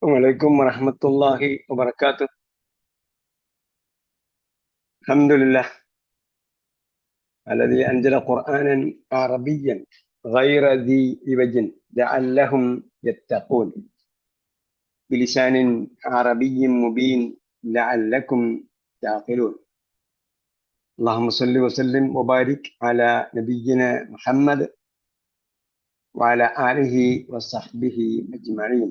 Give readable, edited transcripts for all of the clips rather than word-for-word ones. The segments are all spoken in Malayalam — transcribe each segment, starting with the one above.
وعليكم ورحمة الله وبركاته. الحمد لله الذي أنزل قرآنا عربيا غير ذي عوج لعلهم يتقون بلسان عربي مبين لعلكم تعقلون. اللهم صل وسلم وبارك على نبينا محمد وعلى آله وصحبه أجمعين.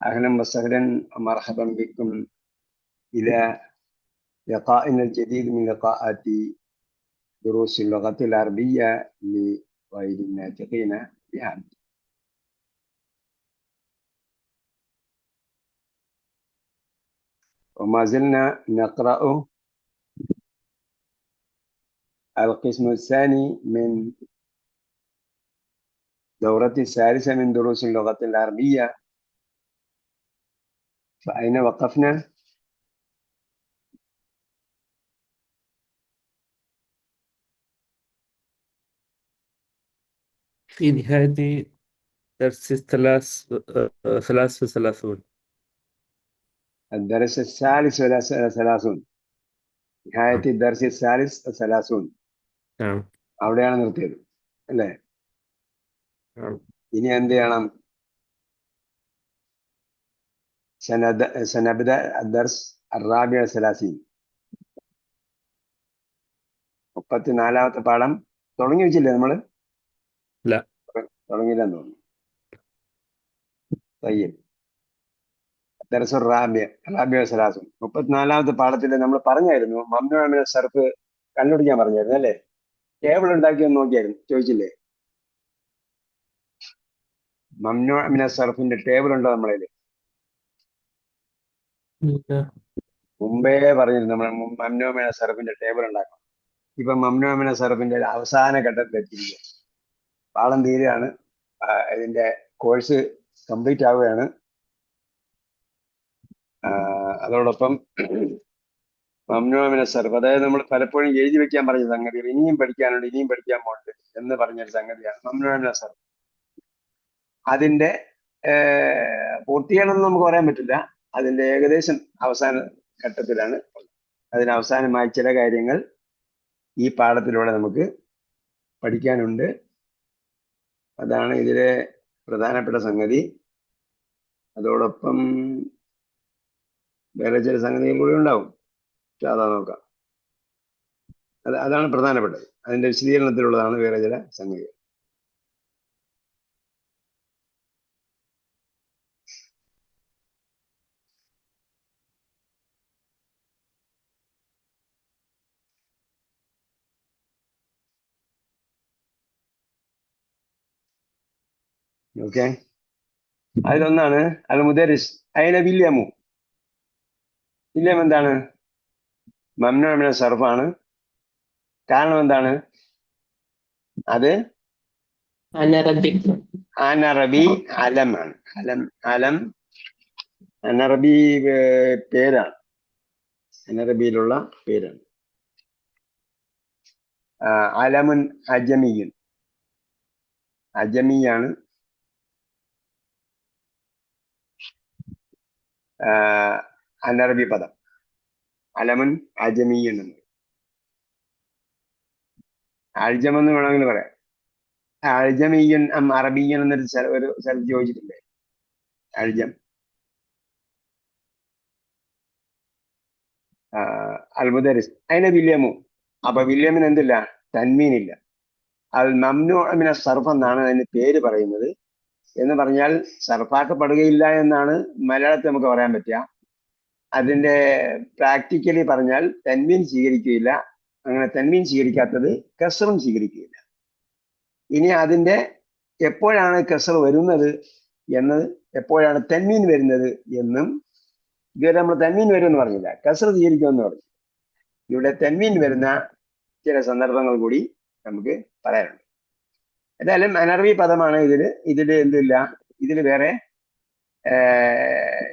أهلا وسهلا ومرحبا بكم إلى لقائنا الجديد من لقاءات دروس اللغة العربية لغير الناطقين بها. وما زلنا نقرأ القسم الثاني من دورة الثالثة من دروس اللغة العربية. فأين وقفنا؟ في نهاية درس 33. الدرس الثالث والثلاثون. نهاية نعم. الدرس الثالث والثلاثون. نعم. അവിടെയാണ് നിർത്തിയത് അല്ലേ? نعم. ഇനി എന്ത് ചെയ്യണം? سنبدأ الدرس الرابع والثلاثين. 34ാമത്തെ പാഠം തുടങ്ങി വെച്ചില്ലേ നമ്മള്? لا. തുടങ്ങിയില്ലെന്ന് തോന്നുന്നു. طيب الدرس الرابع والثلاثون. 34ാമത്തെ പാഠത്തിൽ നമ്മൾ പറഞ്ഞായിരുന്നു മംനൂഅ മിന സർഫ് കണ്ടുപിടിക്കാൻ പറഞ്ഞായിരുന്നു അല്ലേ? ടേബിൾ ഉണ്ടാക്കിയെന്ന് നോക്കിയായിരുന്നു, ചോദിച്ചില്ലേ? മംനൂഅ മിന സർഫിന്റെ ടേബിൾ ഉണ്ടോ നമ്മളതിൽ? لا. മുമ്പേ പറഞ്ഞിരുന്നു നമ്മൾ മംനൂഅ മിന സർഫിന്റെ ടേബിൾ ഉണ്ടാക്കണം. ഇപ്പൊ മംനൂഅ മിന സർഫിന്റെ അവസാന ഘട്ടത്തിൽ എത്തിയിരിക്കുക. പാഠം തീരെയാണ്, ഇതിന്റെ കോഴ്സ് കംപ്ലീറ്റ് ആവുകയാണ്. അതോടൊപ്പം മംനൂഅ മിന സർഫ്, അതായത് നമ്മൾ പലപ്പോഴും എഴുതി വെക്കാൻ പറഞ്ഞ സംഗതികൾ ഇനിയും പഠിക്കാനുണ്ട്, ഇനിയും പഠിക്കാൻ പോകുന്നുണ്ട് എന്ന് പറഞ്ഞൊരു സംഗതിയാണ് മംനൂഅ മിന സർഫ്. അതിന്റെ പൂർത്തീകരണം നമുക്ക് പറയാൻ പറ്റില്ല, അതിന്റെ ഏകദേശം അവസാന ഘട്ടത്തിലാണ്. അതിനവസാനമായി ചില കാര്യങ്ങൾ ഈ പാഠത്തിലൂടെ നമുക്ക് പഠിക്കാനുണ്ട്. അതാണ് ഇതിലെ പ്രധാനപ്പെട്ട സംഗതി. അതോടൊപ്പം വേറെ ചില സംഗതികൾ കൂടി ഉണ്ടാവും, അതാ നോക്കാം. അതാണ് പ്രധാനപ്പെട്ടത്. അതിന്റെ വിശദീകരണത്തിലുള്ളതാണ് വേറെ ചില സംഗതികൾ. ഓക്കെ, അതിലൊന്നാണ് അൽ മുദരിസ് അയിന വില്യമു. വില്യം എന്താണ്? മംനൂഅ മിന സർഫാണ്. കാരണം എന്താണ്? അത് അനറബി അലമാണ്. അലം അനറബി പേരാണ്, അനറബിയിലുള്ള പേരാണ്. അലമുൻ അജമിയുൻ, അജമിയാണ്. അനറബി പദം അലമുൻ അജമിയുൻ എന്ന്. അൽജമെന്ന് വേണമെങ്കിൽ പറയാം. അൽജമിയുൻ അറബിയൻ എന്നൊരു ഒരു സ്ഥലത്ത് ചോദിച്ചിട്ടില്ലേ? അൽജം. അൽ മുദരിസ് അതിനെ വില്യമു. അപ്പൊ വില്യമിന് എന്തില്ല? തൻമീനില്ല. അൽ മംനൂഅ മിന സർഫ് എന്നാണ് അതിന് പേര് പറയുന്നത്. എന്ന് പറഞ്ഞാൽ സർഫാക്കപ്പെടുകയില്ല എന്നാണ് മലയാളത്തിൽ നമുക്ക് പറയാൻ പറ്റുക. അതിന്റെ പ്രാക്ടിക്കലി പറഞ്ഞാൽ തൻമീൻ സ്വീകരിക്കുകയില്ല. അങ്ങനെ തൻമീൻ സ്വീകരിക്കാത്തത് കസ്റും സ്വീകരിക്കുകയില്ല. ഇനി അതിന്റെ എപ്പോഴാണ് കസ്ർ വരുന്നത് എന്നത്, എപ്പോഴാണ് തൻമീൻ വരുന്നത് എന്നും ഇതുവരെ നമ്മൾ തൻമീൻ വരുമെന്ന് പറഞ്ഞില്ല, കസ്ർ സ്വീകരിക്കുമെന്ന് പറഞ്ഞു. ഇവിടെ തൻമീൻ വരുന്ന ചില സന്ദർഭങ്ങൾ കൂടി നമുക്ക് പറയാനുണ്ട്. എന്തായാലും അനർബി പദമാണ്. ഇതില് എന്തില്ല, ഇതിൽ വേറെ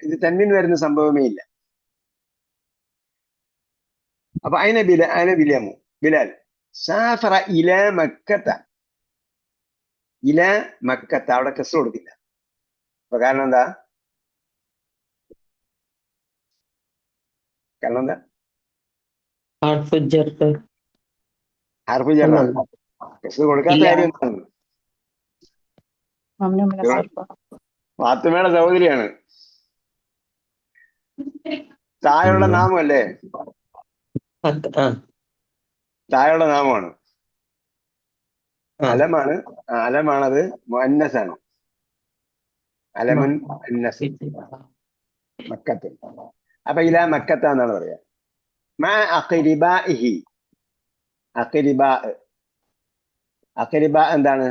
ഇത് തൻമീൻ വരുന്ന സംഭവമേ ഇല്ല. അപ്പൊ അതിനെ ബിലമു ബിലാൽ സാഫറ ഇല മക്കത്ത. ഇല മക്കത്ത അവിടെ കസ്ർ കൊടുക്കില്ല. അപ്പൊ കാരണം എന്താ? കാരണം എന്താ? حرف الجر ഹർഫ് ജറാണ്. ولا കെസർ കൊടുക്കാത്ത إلا കാര്യം എന്താണ്? ممنوع من الصرف. ഫാത്തിമയുടെ സഹോദരിയാണ്. താഴെയുള്ള ممنوع നാമമല്ലേ? താഴെയുള്ള നാമമാണ്. അലമാണ്. അലമാണത്. മുഅന്നസാണ്. അലമുൻ മുഅന്നസ്. മക്കത്ത്. അപ്പൊ ഇലാ മക്കത്ത എന്നാണ് പറയാ. മാ അഖ്രിബാഇഹി. അഖ്രിബാ. അഖ്രിബാ എന്താണ്?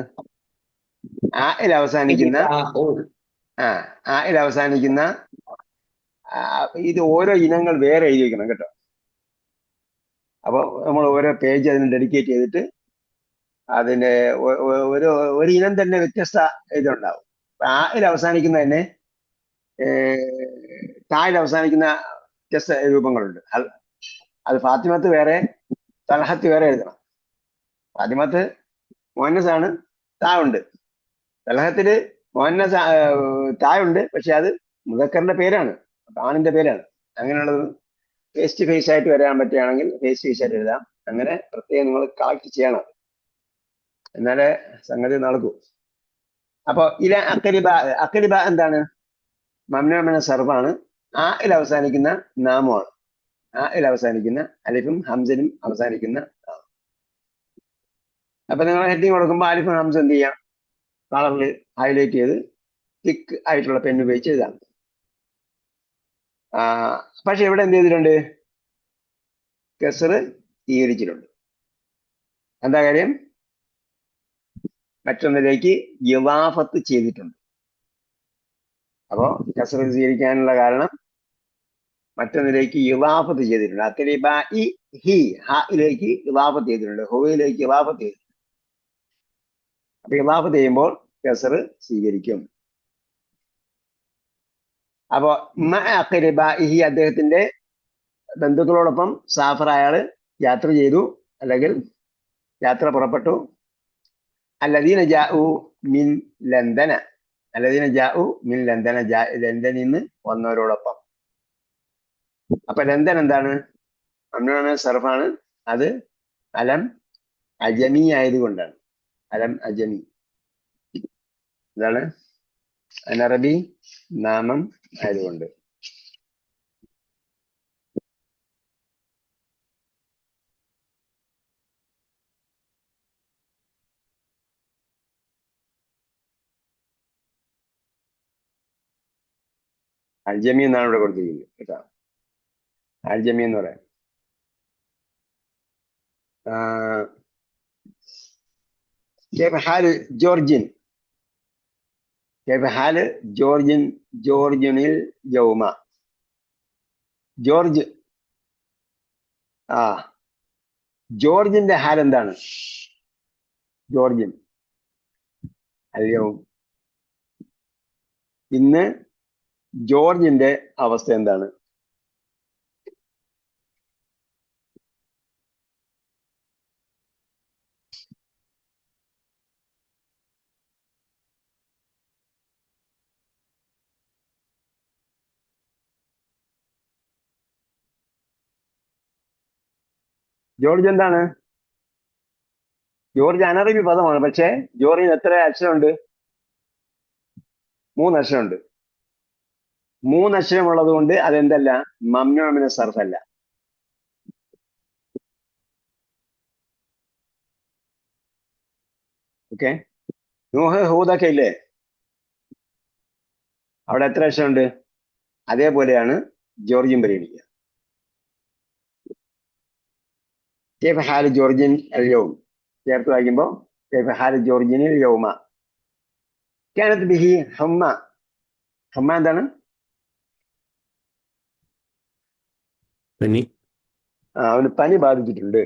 ആയിൽ അവസാനിക്കുന്ന ആയിൽ അവസാനിക്കുന്ന ഇത് ഓരോ ഇനങ്ങൾ വേറെ എഴുതി വെക്കണം കേട്ടോ. അപ്പൊ നമ്മൾ ഓരോ പേജ് അതിന് ഡെഡിക്കേറ്റ് ചെയ്തിട്ട് അതിന്റെ ഒരു ഇനം തന്നെ വ്യത്യസ്ത ഇതുണ്ടാവും. ആയിൽ അവസാനിക്കുന്ന തന്നെ തായിൽ അവസാനിക്കുന്ന വ്യത്യസ്ത രൂപങ്ങളുണ്ട്. അത് ഫാത്തിമത്ത് വേറെ, തൽഹത്ത് വേറെ എഴുതണം. ഫാത്തിമത്ത് മുഅന്നസാണ്, താവുണ്ട്. തൽഹത്തില് മുഅന്നസ് തായുണ്ട്, പക്ഷെ അത് മുദക്കറിന്റെ പേരാണ്, ആണിന്റെ പേരാണ്. അങ്ങനെയുള്ളത് ഫേസ് ടു ഫേസ് ആയിട്ട് വരാൻ പറ്റുകയാണെങ്കിൽ ഫേസ് ടു ഫേസ് ആയിട്ട് എഴുതാം. അങ്ങനെ പ്രത്യേകം നിങ്ങൾ കളക്ട് ചെയ്യണം, എന്നാലേ സംഗതി നടക്കൂ. അപ്പൊ ഇല അക്കരിബ. അക്കരിബ എന്താണ്? മംനൂഅ് മിന സർഫാണ്. ആയിൽ അവസാനിക്കുന്ന നാമമാണ്. ആയിൽ അവസാനിക്കുന്ന അലിഫും ഹംസനും അവസാനിക്കുന്ന നാമം. അപ്പൊ നിങ്ങൾ ഹെഡിങ് കൊടുക്കുമ്പോൾ അലിഫും ഹംസ എന്ത് ചെയ്യാം? കളറിൽ ഹൈലൈറ്റ് ചെയ്ത് തിക്ക് ആയിട്ടുള്ള പെൻ ഉപയോഗിച്ച് എഴുതാം. പക്ഷെ ഇവിടെ എന്ത് ചെയ്തിട്ടുണ്ട്? കെസർ സ്വീകരിച്ചിട്ടുണ്ട്. എന്താ കാര്യം? മറ്റൊന്നിലേക്ക് ഇളാഫത്ത് ചെയ്തിട്ടുണ്ട്. അപ്പോ കെസർ സ്വീകരിക്കാനുള്ള കാരണം മറ്റൊന്നിലേക്ക് ഇളാഫത്ത് ചെയ്തിട്ടുണ്ട്. അക്രിബാഇ ഹി, ഹായിലേക്ക് ഇളാഫത്ത് ചെയ്തിട്ടുണ്ട്, ഹുവയിലേക്ക് ഇളാഫത്ത് ചെയ്തിട്ടുണ്ട്. അപ്പൊ ഇളാഫത്ത് ചെയ്യുമ്പോൾ കെസർ സ്വീകരിക്കും. അപ്പോ അക്രിബാഇഹി, അദ്ദേഹത്തിന്റെ ബന്ധുക്കളോടൊപ്പം സാഫർ അയാള് യാത്ര ചെയ്തു, അല്ലെങ്കിൽ യാത്ര പുറപ്പെട്ടു. അല്ലദീന ജാഉ മിൻ ലണ്ടന. അല്ലദീന ജാഉ മിൻ ലണ്ടന, ലണ്ടനിൽ നിന്ന് വന്നവരോടൊപ്പം. അപ്പൊ ലണ്ടൻ എന്താണ്? മംനൂഅ് സർഫാണ്. അത് അലം അജമി ആയതുകൊണ്ടാണ്. അലം അജമി ഇതാണ് അനറബി നാമം ആയതുകൊണ്ട്. അൽജമി എന്നാണ് ഇവിടെ കൊടുത്തിരിക്കുന്നത് കേട്ടോ. അൽജമി എന്ന് പറയാം. كيف حال جورجين؟ كيف حال جورجين؟ جورجين اليوم. ജോർജ്. ജോർജിന്റെ ഹാൽ എന്താണ്? ജോർജിൻ അല്ലയോ, ഇന്ന് ജോർജിന്റെ അവസ്ഥ എന്താണ്? ജോർജ് എന്താണ്? ജോർജ് അനറബി പദമാണ്. പക്ഷേ ജോർജിന് എത്ര അക്ഷരമുണ്ട്? 3 അക്ഷരമുണ്ട്. 3 അക്ഷരമുള്ളത് കൊണ്ട് അതെന്തല്ല? മംനൂഅ് മിന സർഫ് അല്ല. ഓക്കെ. നൂഹ്, ഹൂദൊക്കെ ഇല്ലേ? അവിടെ എത്ര അക്ഷരമുണ്ട്? അതേപോലെയാണ് ജോർജിൻ പരിഗണിക്കുക. കൈഫ ഹാൽ ജോർജിൻ അൽയൗം ചേർത്ത് വായിക്കുമ്പോൾ കൈഫ ഹാൽ ജോർജിൻ യൗമ. കാനത്ത് ബിഹി ഹമ്മ. ഹമ്മ എന്താണ്? പനി. അവന് പനി ബാധിച്ചിട്ടുണ്ട്.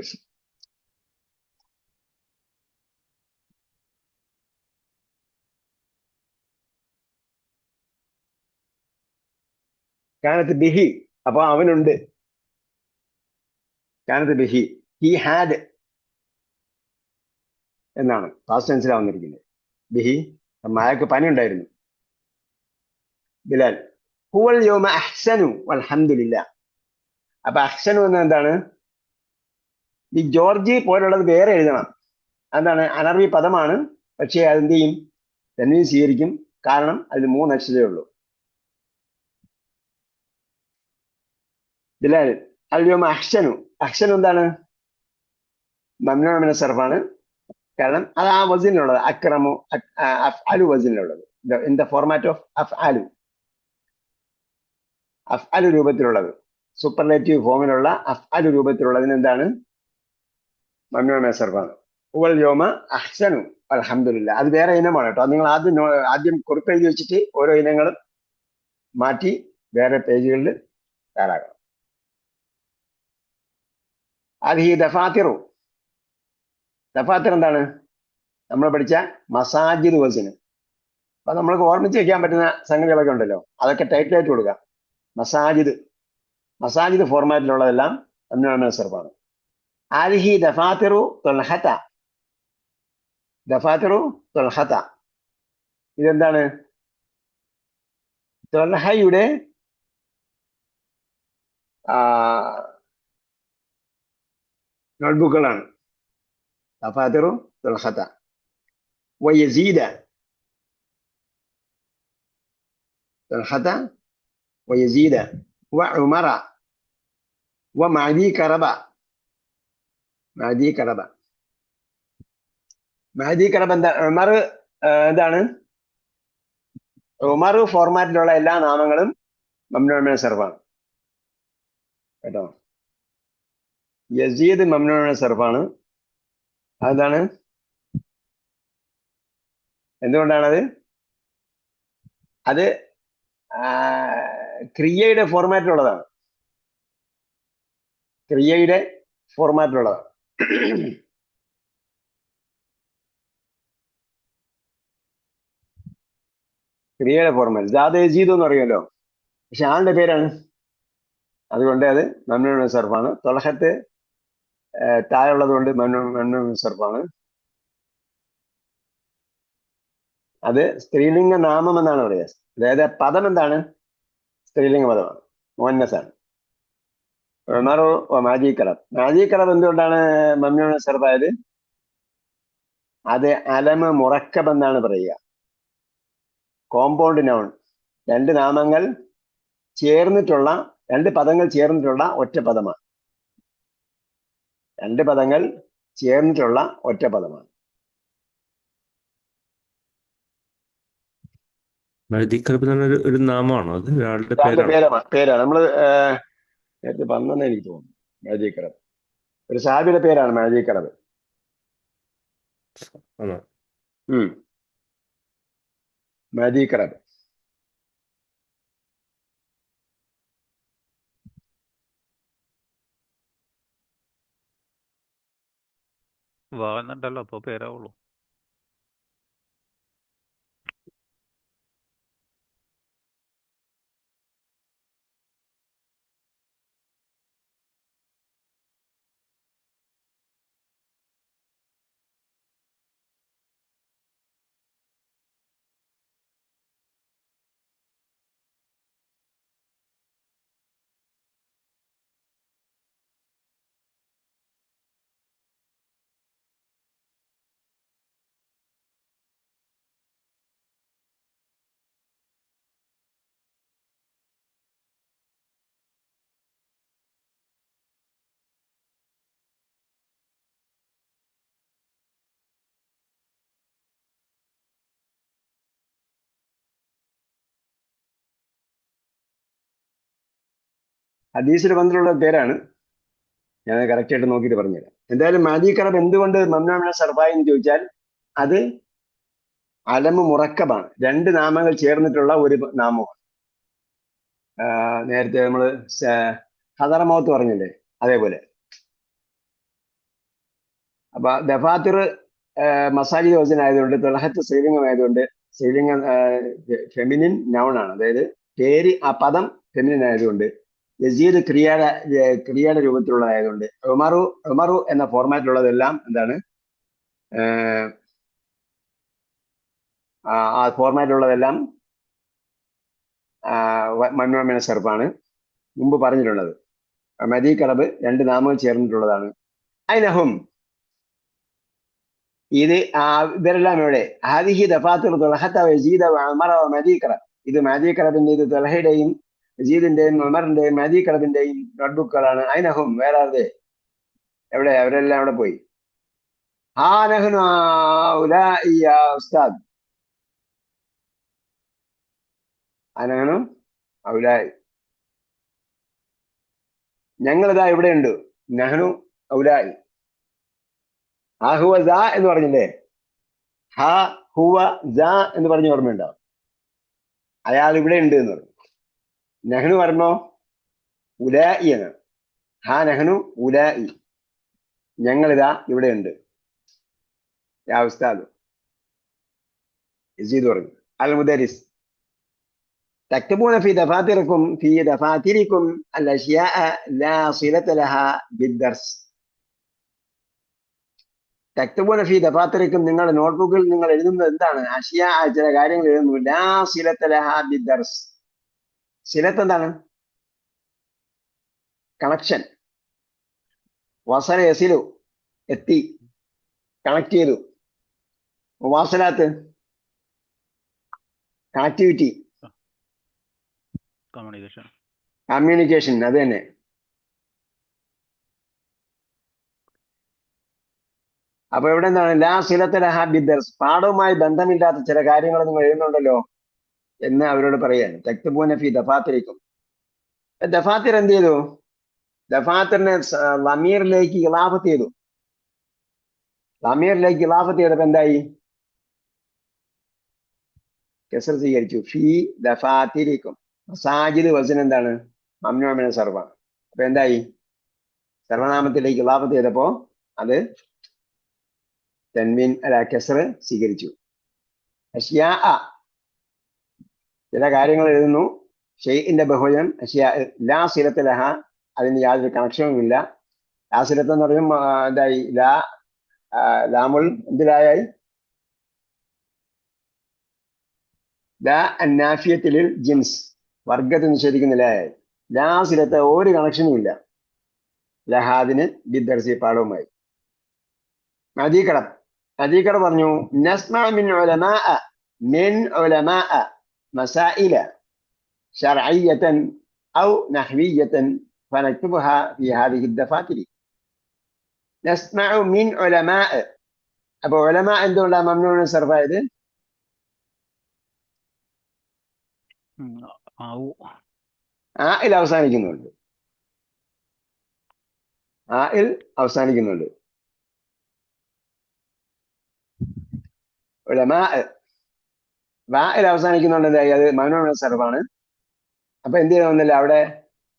കാനത്ത് ബിഹി, അപ്പൊ അവനുണ്ട്. കാനത്ത് ബിഹി, ഹി ഹാഡ് എന്നാണ് പാസ്റ്റ് ടെൻസിലാണ് വന്നിരിക്കുന്നത്. ബിഹി, അയാൾക്ക് പനി ഉണ്ടായിരുന്നു. ബിലാൽ, ഹുവൽ യൗമ അഹ്സനു വൽഹംദുലില്ലാ. അപ്പൊ അഹ്സനു എന്ന എന്താണ്? ഈ ജോർജ് പോലുള്ളത് വേറെ എഴുതണം. എന്താണ്? അനർബി പദമാണ്, പക്ഷേ അതെന്ത് ചെയ്യും? തൻവീൻ സ്വീകരിക്കും. കാരണം അതിൽ 3 അക്ഷരമേ ഉള്ളൂ. ബിലാൽ അൽയോമ അഹ്സനു. അഹ്സനു എന്താണ്? മംനൂഉ മിന സർഫാണ്. കാരണം അത് ആ വസിനുള്ളത്, അക്രമു അഫ്അലു വസിനുള്ളത്. ഇൻ ദ ഫോർമാറ്റ് ഓഫ് അഫ്അലു, അഫ്അലു രൂപത്തിലുള്ളത്, സൂപ്പർലേറ്റീവ് ഫോമിലുള്ള അഫ്അലു രൂപത്തിലുള്ളതിന് എന്താണ്? മംനൂഉ മിന സർഫാണ്. ഉവൽ യോമ അഹ്സനു അൽഹംദുലില്ലാ. അത് വേറെ ഇനമാണ് കേട്ടോ. നിങ്ങൾ ആദ്യം കുറിപ്പ് എഴുതി വെച്ചിട്ട് ഓരോ ഇനങ്ങളും മാറ്റി വേറെ പേജുകളിൽ തയ്യാറാക്കണം. അത് ഈ ദഫാത്തിറു. ദഫാത്തിർ എന്താണ്? നമ്മൾ പഠിച്ച മസാജിദ് വസിന്. അപ്പൊ നമ്മൾക്ക് ഓർമ്മിച്ച് വെക്കാൻ പറ്റുന്ന സംഗതികളൊക്കെ ഉണ്ടല്ലോ, അതൊക്കെ ടൈറ്റിലായിട്ട് കൊടുക്കാം. മസാജിദ് ഫോർമാറ്റിലുള്ളതെല്ലാം മംനൂഉ സർഫാണ്. ആലിഹി ദഫാത്തിറു തൊൽഹത. ദഫാത്തിറു തൊൽഹത ഇതെന്താണ്? തൊൽഹയുടെ നോട്ട്ബുക്കുകളാണ്. ദഫാത്തിറു തൊൽഹത. വയസീദ തൊൽഹത വയസീദ വഉമറ വമഅദി കറബ. മഅദി കറബ. മഅദി കറബ എന്താ? ഉമർ എന്താണ്? ഉമർ ഫോർമാറ്റിലുള്ള എല്ലാ നാമങ്ങളും മംനൂഉ മിന സർഫാണ് കേട്ടോ. യസീദ് മംനൂഉ മിന സർഫാണ്. അതാണ് എന്തുകൊണ്ടാണത്? അത് ക്രിയയുടെ ഫോർമാറ്റിലുള്ളതാണ്. ക്രിയയുടെ ഫോർമാറ്റിലുള്ളതാണ്. ക്രിയയുടെ ഫോർമാറ്റ്. ജാദ യസീദ് എന്ന് പറയുമല്ലോ, പക്ഷെ ആളുടെ പേരാണ്. അതുകൊണ്ട് അത് മംനൂഉ മിന സർഫാണ്. തൊലഹത്ത് താഴെയുള്ളത് കൊണ്ട് മംനൂഉ മിന സർഫാണ്. അത് സ്ത്രീലിംഗ നാമം എന്നാണ് പറയുക. അതായത് പദം എന്താണ്? സ്ത്രീലിംഗ പദമാണ്, മുഅന്നസാണ്. ഉമറു മാജി കലബ്. മാജി കലബ് എന്തുകൊണ്ടാണ് മംനൂഉ മിന സർഫായത്? അത് അലമ മുറക്കബ് എന്നാണ് പറയുക. Compound noun. രണ്ട് നാമങ്ങൾ ചേർന്നിട്ടുള്ള, രണ്ട് പദങ്ങൾ ചേർന്നിട്ടുള്ള ഒറ്റ പദമാണ്. രണ്ട് പദങ്ങൾ ചേർന്നിട്ടുള്ള ഒറ്റ പദമാണ്. മഹദിക്കൽബ് എന്ന് പറഞ്ഞ ഒരു നാമമാണോ? അത് ഒരാളുടെ പേരാണ്? പേരാണ്. നമ്മള് നേരത്തെ പറഞ്ഞെന്ന് എനിക്ക് തോന്നുന്നു. മഹദി കറബ് ഒരു സാഹിബിയുടെ പേരാണ്. മഹദി കറബ്. മഹദി കറബ്. വാങ്ങുന്നുണ്ടല്ലോ, അപ്പൊ പേരാവുള്ളൂ. ഹദീസിൽ വന്നിട്ടുള്ള പേരാണ്. ഞാൻ കറക്റ്റ് ആയിട്ട് നോക്കിയിട്ട് പറഞ്ഞുതരാം. എന്തായാലും മഹദി കറബ് എന്തുകൊണ്ട് മംനൂഉ മിന സർഫായി എന്ന് ചോദിച്ചാൽ, അത് അലമു മുറക്കബാണ്. രണ്ട് നാമങ്ങൾ ചേർന്നിട്ടുള്ള ഒരു നാമമാണ്. നേരത്തെ നമ്മള് ഹദറമൗത്ത് പറഞ്ഞില്ലേ, അതേപോലെ. അപ്പൊ ദഫാത്തിർ മസാജിദ് വസൻ ആയതുകൊണ്ട്, തൊലഹത്ത് സ്ത്രീലിംഗം ആയതുകൊണ്ട്, സ്ത്രീലിംഗം ഫെമിനിൻ നൗൺ ആണ്. അതായത് പേര്, ആ പദം ഫെമിനിൻ ആയതുകൊണ്ട്, യസീദ് ക്രിയയുടെ രൂപത്തിലുള്ളതായതുകൊണ്ട്, ഉമറു എന്ന ഫോർമാറ്റിലുള്ളതെല്ലാം എന്താണ്? ആ ഫോർമാറ്റിലുള്ളതെല്ലാം മംനൂഉ മിന സർഫാണ്. മുമ്പ് പറഞ്ഞിട്ടുള്ളത്. മദീകറബ് രണ്ട് നാമങ്ങൾ ചേർന്നിട്ടുള്ളതാണ്. അയിനഹും ഇത് ഇവരെല്ലാം എവിടെ? ഹാദിഹി ദഫാത്തിർ തുൽഹത്ത വയസീദ വഉമറ വമദീകറ. ഇത് മദീകറബിന്റെ, ഇത് തുൽഹയുടെയും യസീദിന്റെയും ഉമറിന്റെയും മദീകറബിന്റെയും നോട്ട്ബുക്കുകളാണ്. അയിനഹും വേറെ ആരുടെ? എവിടെ? അവരെല്ലാം എവിടെ പോയി? ഹാ നഹ്നു ഹൗലാഇ യാ ഉസ്താദ്. അനഹ്നു ഹൗലാഇ, ഞങ്ങളിതാ ഇവിടെയുണ്ട്. നഹ്നു ഹൗലാഇ. ഹാ ഹുവ സ എന്ന് പറഞ്ഞില്ലേ? ഹാ ഹുവ സ എന്ന് പറഞ്ഞ ഓർമ്മയുണ്ടോ? അയാൾ ഇവിടെ ഉണ്ട് എന്ന് പറഞ്ഞു. നഹ്നു പറഞ്ഞോ ഉലാഇ എന്ന്. ഹാ നഹ്നു ഉലാഇ, ഞങ്ങളിതാ ഇവിടെ ഉണ്ട്. യാ ഉസ്താദ് യസീദ് പറഞ്ഞു. അൽ മുദരിസ് تكتبون في دفاتركم الأشياء لا صلة لها بالدرس. تكتبون في دفاتركم, നിങ്ങളുടെ നോട്ട്ബുക്കിൽ നിങ്ങൾ എഴുതുന്നത് എന്താണ്? അഷിയ, ചില കാര്യങ്ങൾ എഴുതുന്നു. ലാ സിലത്ത ലഹ ബിദ്ദർസ്. സിലത്ത് എന്താണ്? കണക്ഷൻ. വസല യസിലു, എത്തി, കണക്ട് ചെയ്തു. മുവാസലാത്ത്, കണക്ടിവിറ്റി, കമ്മ്യൂണിക്കേഷൻ, അത് തന്നെ. അപ്പൊ ഇവിടെ എന്താണ്? ലാ സിലത്ത ലഹ ബിദ്ദർസ്, പാഠവുമായി ബന്ധമില്ലാത്ത ചില കാര്യങ്ങൾ നിങ്ങൾ എഴുതുന്നുണ്ടല്ലോ എന്ന് അവരോട് പറയാണ്. തക്തബൂന ഫി ദഫാത്തിരിക്കും. ദഫാത്തിർ എന്ത് ചെയ്തു? ദഫാത്തിറിനെ ലമീറിലേക്ക് ഇളാഫത്ത് ചെയ്തു. ലമീറിലേക്ക് ഇളാഫത്ത് ചെയ്തപ്പോ എന്തായി? കസ്ർ സ്വീകരിച്ചു. ഫി ദഫാത്തിരിക്കും. മസാജിദ് വസൻ എന്താണ്? മംനൂ മിന സർവ. അപ്പൊ എന്തായി? സർവനാമത്തിലേക്ക് ഇളാഫത്ത് ചെയ്തപ്പോ അത് തൻവീൻ അല്ല കസ്ർ സ്വീകരിച്ചു. അഷ്യാ, ചില കാര്യങ്ങൾ എഴുതുന്നു. ഷെയ്ഇന്റെ ബഹുവചനം അഷ്യാ. ലാ സിലത്ത് ലഹ, അതിന് യാതൊരു കണക്ഷനും ഇല്ല. ലാ സിലത്ത് എന്ന് പറയുമ്പോൾ എന്തായി? ലാമുൽ എന്തിലായി? ലാ അന്നാഫിയത്തിൽ ജിൻസ്, വർഗത്തെ നിഷേധിക്കുന്നില്ലായി. ലാ സിലത്ത് ഒരു കണക്ഷനും ഇല്ല ലഹാദിന് ബിദ്ദർസി പാഠവുമായി. മദീകറ പറഞ്ഞു നസ്മഅ മിൻ ഉലമാഅ മസായില ശർഇയ്യതൻ ഔ നഹ്വിയ്യതൻ ഫനക്തുബുഹ ഫി ഹാദിഹി ദഫാതിർ. നസ്മഅ മിൻ ഉലമാഅ. അപ്പൊ ഉലമാ എന്തുകൊണ്ടാണ് മംനൂ മിന സർഫായത്? ആഇൽ അവസാനിക്കുന്നുണ്ട്. ആഇൽ അവസാനിക്കുന്നുണ്ട്. ഉലമാ വാഇൽ അവസാനിക്കുന്നുണ്ട്. അത് മംനൂ മിന സർഫാണ്. അപ്പൊ എന്ത് ചെയ്യണമെന്നില്ല, അവിടെ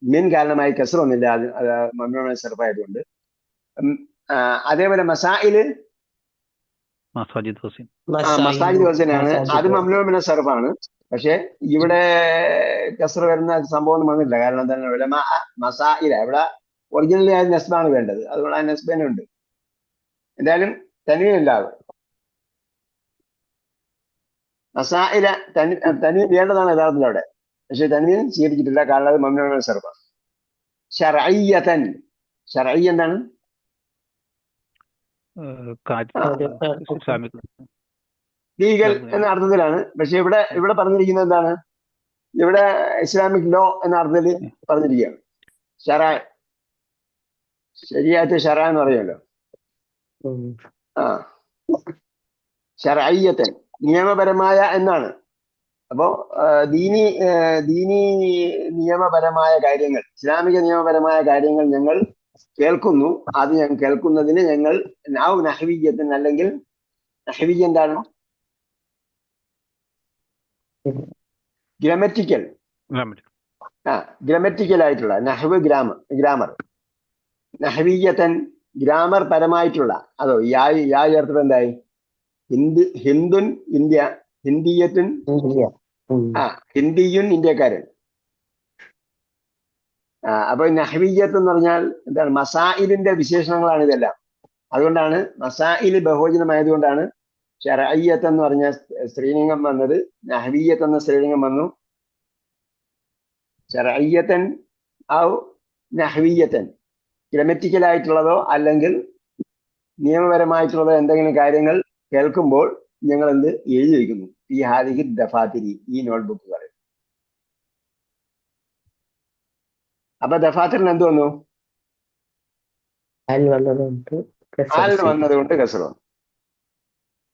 മിൻ കാരണമായി കസ്ർ ഒന്നില്ല. അത് മംനൂ മിന സർഫായതുകൊണ്ട്. അതേപോലെ മസായില് മസാജിദ് വസനാണ്. അത് മംനൂ മിന സർഫാണ്. പക്ഷെ ഇവിടെ കസ്ർ വരുന്ന സംഭവം ഒന്നും വന്നില്ല. കാരണം എന്താണ്? ഉലമാ മസായില, ഇവിടെ ഒറിജിനലി ആ നസ്ബാണ് വേണ്ടത്. അതുകൊണ്ട് ആ നസ്ബനെ ഉണ്ട്. എന്തായാലും തൻവീൻ ഇല്ലാതെ മസായില തൻവീൻ വേണ്ടതാണ് യഥാർത്ഥത്തിൽ അവിടെ. പക്ഷെ തൻവീൻ സ്വീകരിച്ചിട്ടില്ല. കാരണം അത് മംനൂ മിന സർഫാണ്. ശർഇയ്യതൻ, ശർഇയ്യ എന്താണ്? ലീഗൽ എന്ന അർത്ഥത്തിലാണ്. പക്ഷെ ഇവിടെ പറഞ്ഞിരിക്കുന്നത് എന്താണ്? ഇവിടെ ഇസ്ലാമിക് ലോ എന്ന അർത്ഥത്തിൽ പറഞ്ഞിരിക്കുകയാണ്. ഷറഅ, ശരിയായിട്ട് ഷറഅ എന്ന് പറയുമല്ലോ. ശർഇയ്യതൻ, നിയമപരമായ എന്നാണ്. അപ്പോ ദീനി നിയമപരമായ കാര്യങ്ങൾ, ഇസ്ലാമിക നിയമപരമായ കാര്യങ്ങൾ ഞങ്ങൾ കേൾക്കുന്നു. അത് ഞങ്ങൾ കേൾക്കുന്നതിന് ഞങ്ങൾ നഹ്വിയ്യത്തൻ, അല്ലെങ്കിൽ നഹ്വിയ്യ എന്താണ്? ഗ്രമറ്റിക്കൽ ആയിട്ടുള്ള നഹ്വ്, ഗ്രാമർ. നഹ്വിയ്യത്തൻ ഗ്രാമർ പരമായിട്ടുള്ള. അതോ യാ ചേർത്തപ്പോ എന്തായി? ഹിന്ദുൻ ഇന്ത്യ, ഹിന്ദിയത്തുൻ ഹിന്ദിയുൻ ഇന്ത്യക്കാരൻ. അപ്പൊ നഹ്വിയ്യത്ത് എന്ന് പറഞ്ഞാൽ എന്താണ്? മസായിലിന്റെ വിശേഷണങ്ങളാണ് ഇതെല്ലാം. അതുകൊണ്ടാണ് മസായിൽ ബഹുവചനമായതുകൊണ്ടാണ് ശർഇയ്യത്ത് എന്ന് പറഞ്ഞ സ്ത്രീലിംഗം വന്നത്, നഹ്വിയ്യത്ത് എന്ന സ്ത്രീലിംഗം വന്നു. ശർഇയ്യത്തൻ ഔ നഹ്വിയത്തൻ ഗ്രമറ്റിക്കലായിട്ടുള്ളതോ അല്ലെങ്കിൽ നിയമപരമായിട്ടുള്ളതോ എന്തെങ്കിലും കാര്യങ്ങൾ കേൾക്കുമ്പോൾ ഞങ്ങൾ എന്ത് എഴുതി വയ്ക്കുന്നു ഈ ഹാദിഹി ദഫാത്തിരി ഈ നോട്ട്ബുക്കുകൾ. അപ്പൊ ദഫാത്തിറിന് എന്ത് വന്നു? അൽ വന്നതുകൊണ്ട് ആൽ വന്നതുകൊണ്ട് കസർ വന്നു.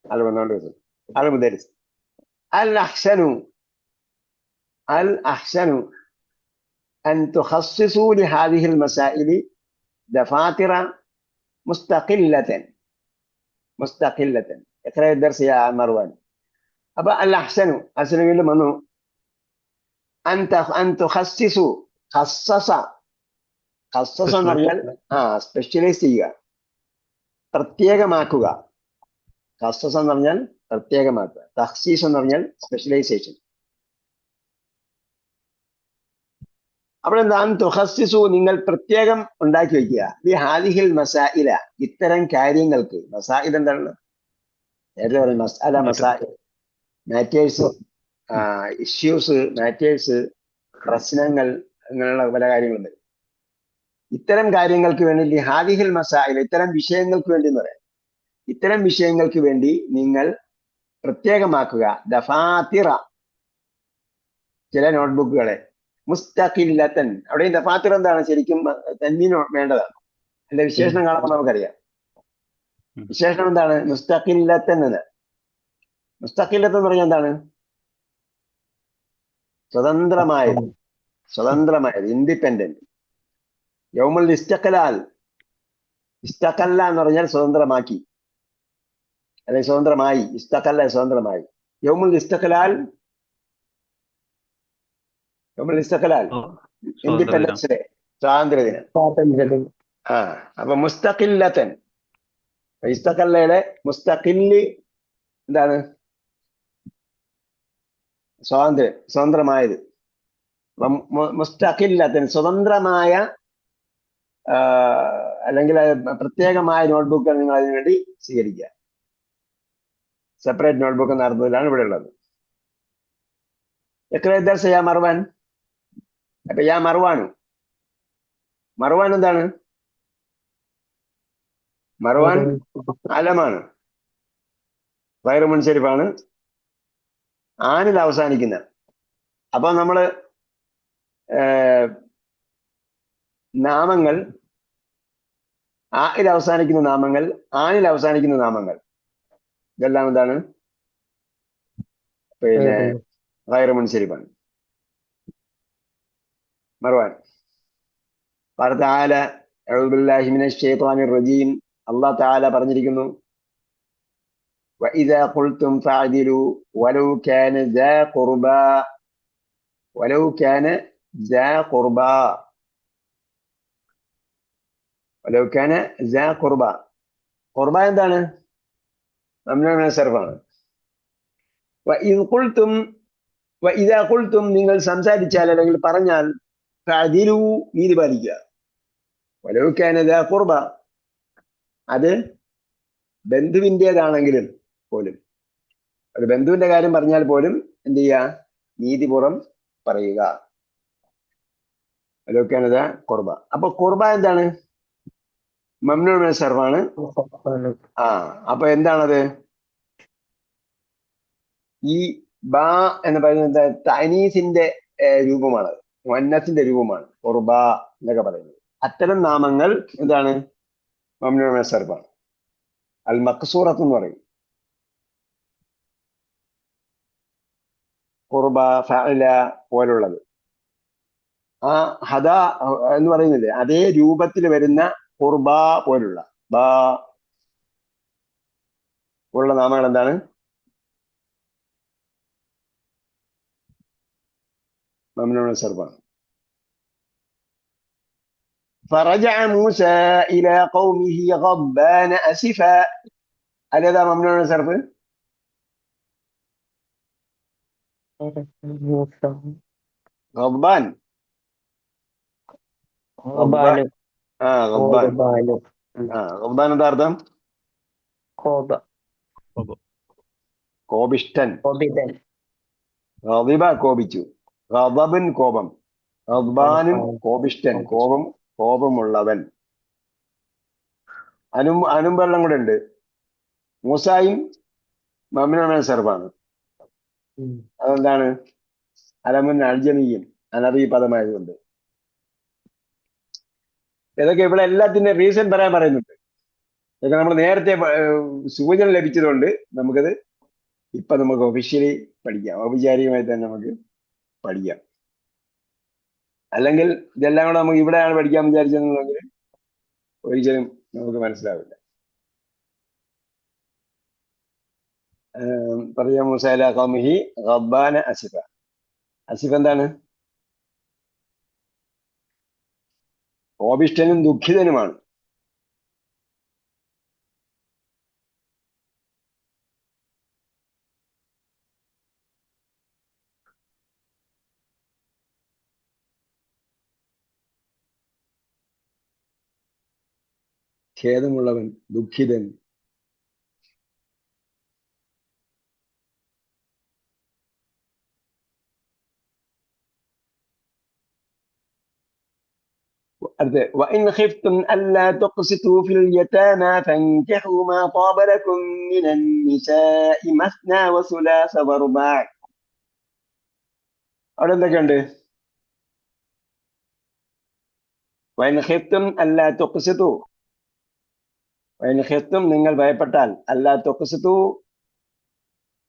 അൽ വന്നതുകൊണ്ട് കസർ. അൽ മുദരിസ് അൽ അഹ്സനു അൻ തുഖസ്സിസു ലിഹാദിഹി المسائل دفاتر مستقلة اقرأ الدرس يا مروان. അപ്പൊ അൽ അഹ്സനു അഹ്സനു വീണ്ടും വന്നു. അൻ തുഖസ്സിസു ഖസ്സസ എന്ന് പറഞ്ഞാൽ സ്പെഷ്യലൈസ് ചെയ്യുക, പ്രത്യേകമാക്കുക. ഖസ്സസ എന്ന് പറഞ്ഞാൽ പ്രത്യേകമാക്കുക, തഖ്സീസ് എന്ന് പറഞ്ഞാൽ സ്പെഷ്യലൈസേഷൻ. അവിടെ എന്താ? തുഖസ്സിസു നിങ്ങൾ പ്രത്യേകം ഉണ്ടാക്കി വയ്ക്കുക. ഈ ഹാദിഹിൽ മസായില ഇത്തരം കാര്യങ്ങൾക്ക്. മസായിൽ എന്താണ്? നേരത്തെ പറഞ്ഞു മസാല, മസായിൽ മാറ്റേഴ്സ്, ഇഷ്യൂസ്, മാറ്റേഴ്സ്, പ്രശ്നങ്ങൾ, അങ്ങനെയുള്ള പല കാര്യങ്ങളുണ്ട്. ഇത്തരം കാര്യങ്ങൾക്ക് വേണ്ടി ഹാദിഹിൽ മസായിൽ ഇത്തരം വിഷയങ്ങൾക്ക് വേണ്ടി എന്ന് പറയാം. ഇത്തരം വിഷയങ്ങൾക്ക് വേണ്ടി നിങ്ങൾ പ്രത്യേകമാക്കുക ദഫാത്തിറ ചില നോട്ട്ബുക്കുകളെ. മുസ്തഖില്ലത്തൻ അവിടെ ഈ ദഫാത്തിർ എന്താണ്? ശരിക്കും തൻവീൻ വേണ്ടതാണ്. അതിന്റെ വിശേഷണം കാണുമ്പോൾ നമുക്കറിയാം. വിശേഷണം എന്താണ്? മുസ്തഖില്ലത്തൻ എന്ന്. മുസ്തഖില്ലത്തൻ എന്ന് പറഞ്ഞാൽ എന്താണ്? സ്വതന്ത്രമായത്, ഇൻഡിപെൻഡന്റ്. യൗമുൽ ഇസ്തഖലാൽ, ഇസ്തഖല്ല എന്ന് പറഞ്ഞാൽ സ്വതന്ത്രമാക്കി, അല്ലെങ്കിൽ സ്വതന്ത്രമായി. ഇസ്തഖല്ല സ്വതന്ത്രമായി. യൗമുൽ ഇസ്തഖലാൽ ഇൻഡിപെൻഡൻസ് ഡേ, സ്വാതന്ത്ര്യദിനം. അപ്പൊ മുസ്തഖില്ലത്തൻ, ഇസ്തഖല്ലയുടെ മുസ്തഖില് എന്താണ്? സ്വതന്ത്രമായത്. മുസ്തഖില്ലത്തൻ സ്വതന്ത്രമായ അല്ലെങ്കിൽ പ്രത്യേകമായ നോട്ട്ബുക്കുകൾ നിങ്ങൾ അതിനു വേണ്ടി സ്വീകരിക്കുക. സെപ്പറേറ്റ് നോട്ട്ബുക്ക് എന്ന അർത്ഥത്തിലാണ് ഇവിടെ ഉള്ളത്. യാ മർവാൻ. അപ്പൊ യാ മർവാൻ എന്താണ്? മർവാൻ അലമാണ്, ഗൈറു മുൻസരിഫാണ്, ആനിൽ അവസാനിക്കുന്ന. അപ്പൊ നമ്മള് നാമങ്ങൾ, ആയിൽ അവസാനിക്കുന്ന നാമങ്ങൾ, ആനിൽ അവസാനിക്കുന്ന നാമങ്ങൾ, ഇതെല്ലാം എന്താണ്? പിന്നെ ഗൈറു മുൻസരിഫാണ്. മർവാൻ അല്ലാഹു തആല പറഞ്ഞിരിക്കുന്നു, വഇദാ ഖുൽതും ഫഅദിലു വലൗ കാന സാ ഖുർബ എന്താണ്? മംനൂഉ സർഫാണ്. വഇദാ ഖുൽതും നിങ്ങൾ സംസാരിച്ചാൽ അല്ലെങ്കിൽ പറഞ്ഞാൽ ഫഅദിലു നീതി പാലിക്കുക. വലൗ കാന സാ ഖുർബ അത് ബന്ധുവിൻ്റെതാണെങ്കിലും പോലും, ഒരു ബന്ധുവിന്റെ കാര്യം പറഞ്ഞാൽ പോലും എന്ത് ചെയ്യുക? നീതിപൂർവം പറയുക. വലൗ കാന സാ ഖുർബ. അപ്പൊ ഖുർബ എന്താണ്? മംനൂഉ മിനൽ സർഫാണ്. അപ്പൊ എന്താണത്? ഈ ബാ എന്ന് പറയുന്നത് തനീസിന്റെ രൂപമാണ്, മുഅന്നസിന്റെ രൂപമാണ് ഖുർബ എന്നൊക്കെ പറയുന്നത്. അത്തരം നാമങ്ങൾ എന്താണ്? മംനൂഉ മിനൽ സർഫാണ്. അൽ മഖ്സൂറത്ത് എന്ന് പറയും. ഖുർബ, ഫഅല പോലുള്ളത്. ആ ഹദ എന്ന് പറയുന്നില്ലേ, അതേ രൂപത്തിൽ വരുന്ന ഖുർബ പോലുള്ള ബാ പോലുള്ള നാമങ്ങൾ എന്താണ്? മംനൂഉ മിനൽ സർഫാണ്. فرجع موسى إلى قومه غضبان أسفا. هذا ممنوع من الصرف. غضبان. غضبان എന്താ അർത്ഥം? കോപിഷ്ടൻ. ഗളിബ കോപിച്ചു, ഗളബൻ കോപം, ഗദ്ബാനും കോപിഷ്ടൻ, കോപം കോപമുള്ളവൻ. അനുമ്പെല്ലാം കൂടെ ഉണ്ട്. മൂസായും മമ്നുഅൻ സർഫാണ്. അതെന്താണ്? അലമുൻ അൽജമിയും അനറബി പദമായതുകൊണ്ട്. ഇതൊക്കെ ഇവിടെ എല്ലാത്തിന്റെ റീസൺ പറയാൻ പറയുന്നുണ്ട്. ഇതൊക്കെ നമ്മൾ നേരത്തെ സൂചന ലഭിച്ചതുകൊണ്ട് നമുക്കത് ഇപ്പൊ നമുക്ക് ഒഫീഷ്യലി പഠിക്കാം, ഔപചാരികമായി തന്നെ നമുക്ക് പഠിക്കാം. അല്ലെങ്കിൽ ഇതെല്ലാം കൂടെ നമുക്ക് ഇവിടെയാണ് പഠിക്കാൻ വിചാരിച്ചതെന്നുണ്ടെങ്കിൽ ഒരിക്കലും നമുക്ക് മനസ്സിലാവില്ല. പറയാം മൂസ ഖൗമിഹി ഗദ്ബാന അസിഫ. അസിഫ് എന്താണ്? കോപിഷ്ഠനും ദുഃഖിതനുമാണ്. ഖേദമുള്ളവൻ, ദുഃഖിതൻ. അടുത്ത് وإن خفتم ألا تقسطوا في اليتامى فانكحوا ما طاب لكم من النساء مثنى وثلاث ورباع. അവിടെ എന്തൊക്കെയുണ്ട്? وإن خفتم ألا تقسطوا, وإن خفتم നിങ്ങൾ ഭയപ്പെട്ടാൽ, ألا تقسطوا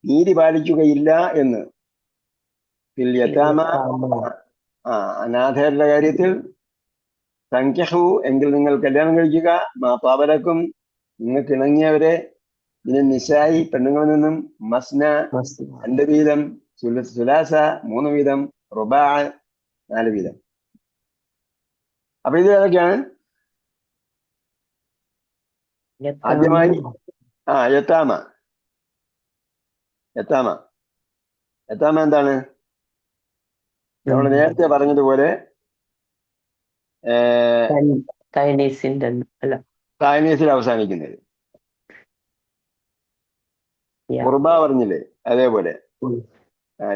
നീതി പാലിക്കുകയില്ല എന്ന്, ഫിൽ യതാമ അനാഥരുടെ കാര്യത്തിൽ, ഫൻകിഹു എങ്കിൽ നിങ്ങൾ കല്യാണം കഴിക്കുക, മാ താബലക്കും നിങ്ങൾക്ക് ഇണങ്ങിയവരെ, ഇതിന് നിസായി പെണ്ണുങ്ങളിൽ നിന്നും, മസ്ന 2 വീതം, സുലാസ 3 വീതം, റുബാ 4 വീതം. അപ്പൊ ഇത് ഏതൊക്കെയാണ്? ആദ്യമായി യതാമ. യതാമ യതാമ എന്താണ്? നമ്മൾ നേരത്തെ പറഞ്ഞതുപോലെ താനീസിൽ അവസാനിക്കുന്നത്. ഖുർബ പറഞ്ഞില്ലേ, അതേപോലെ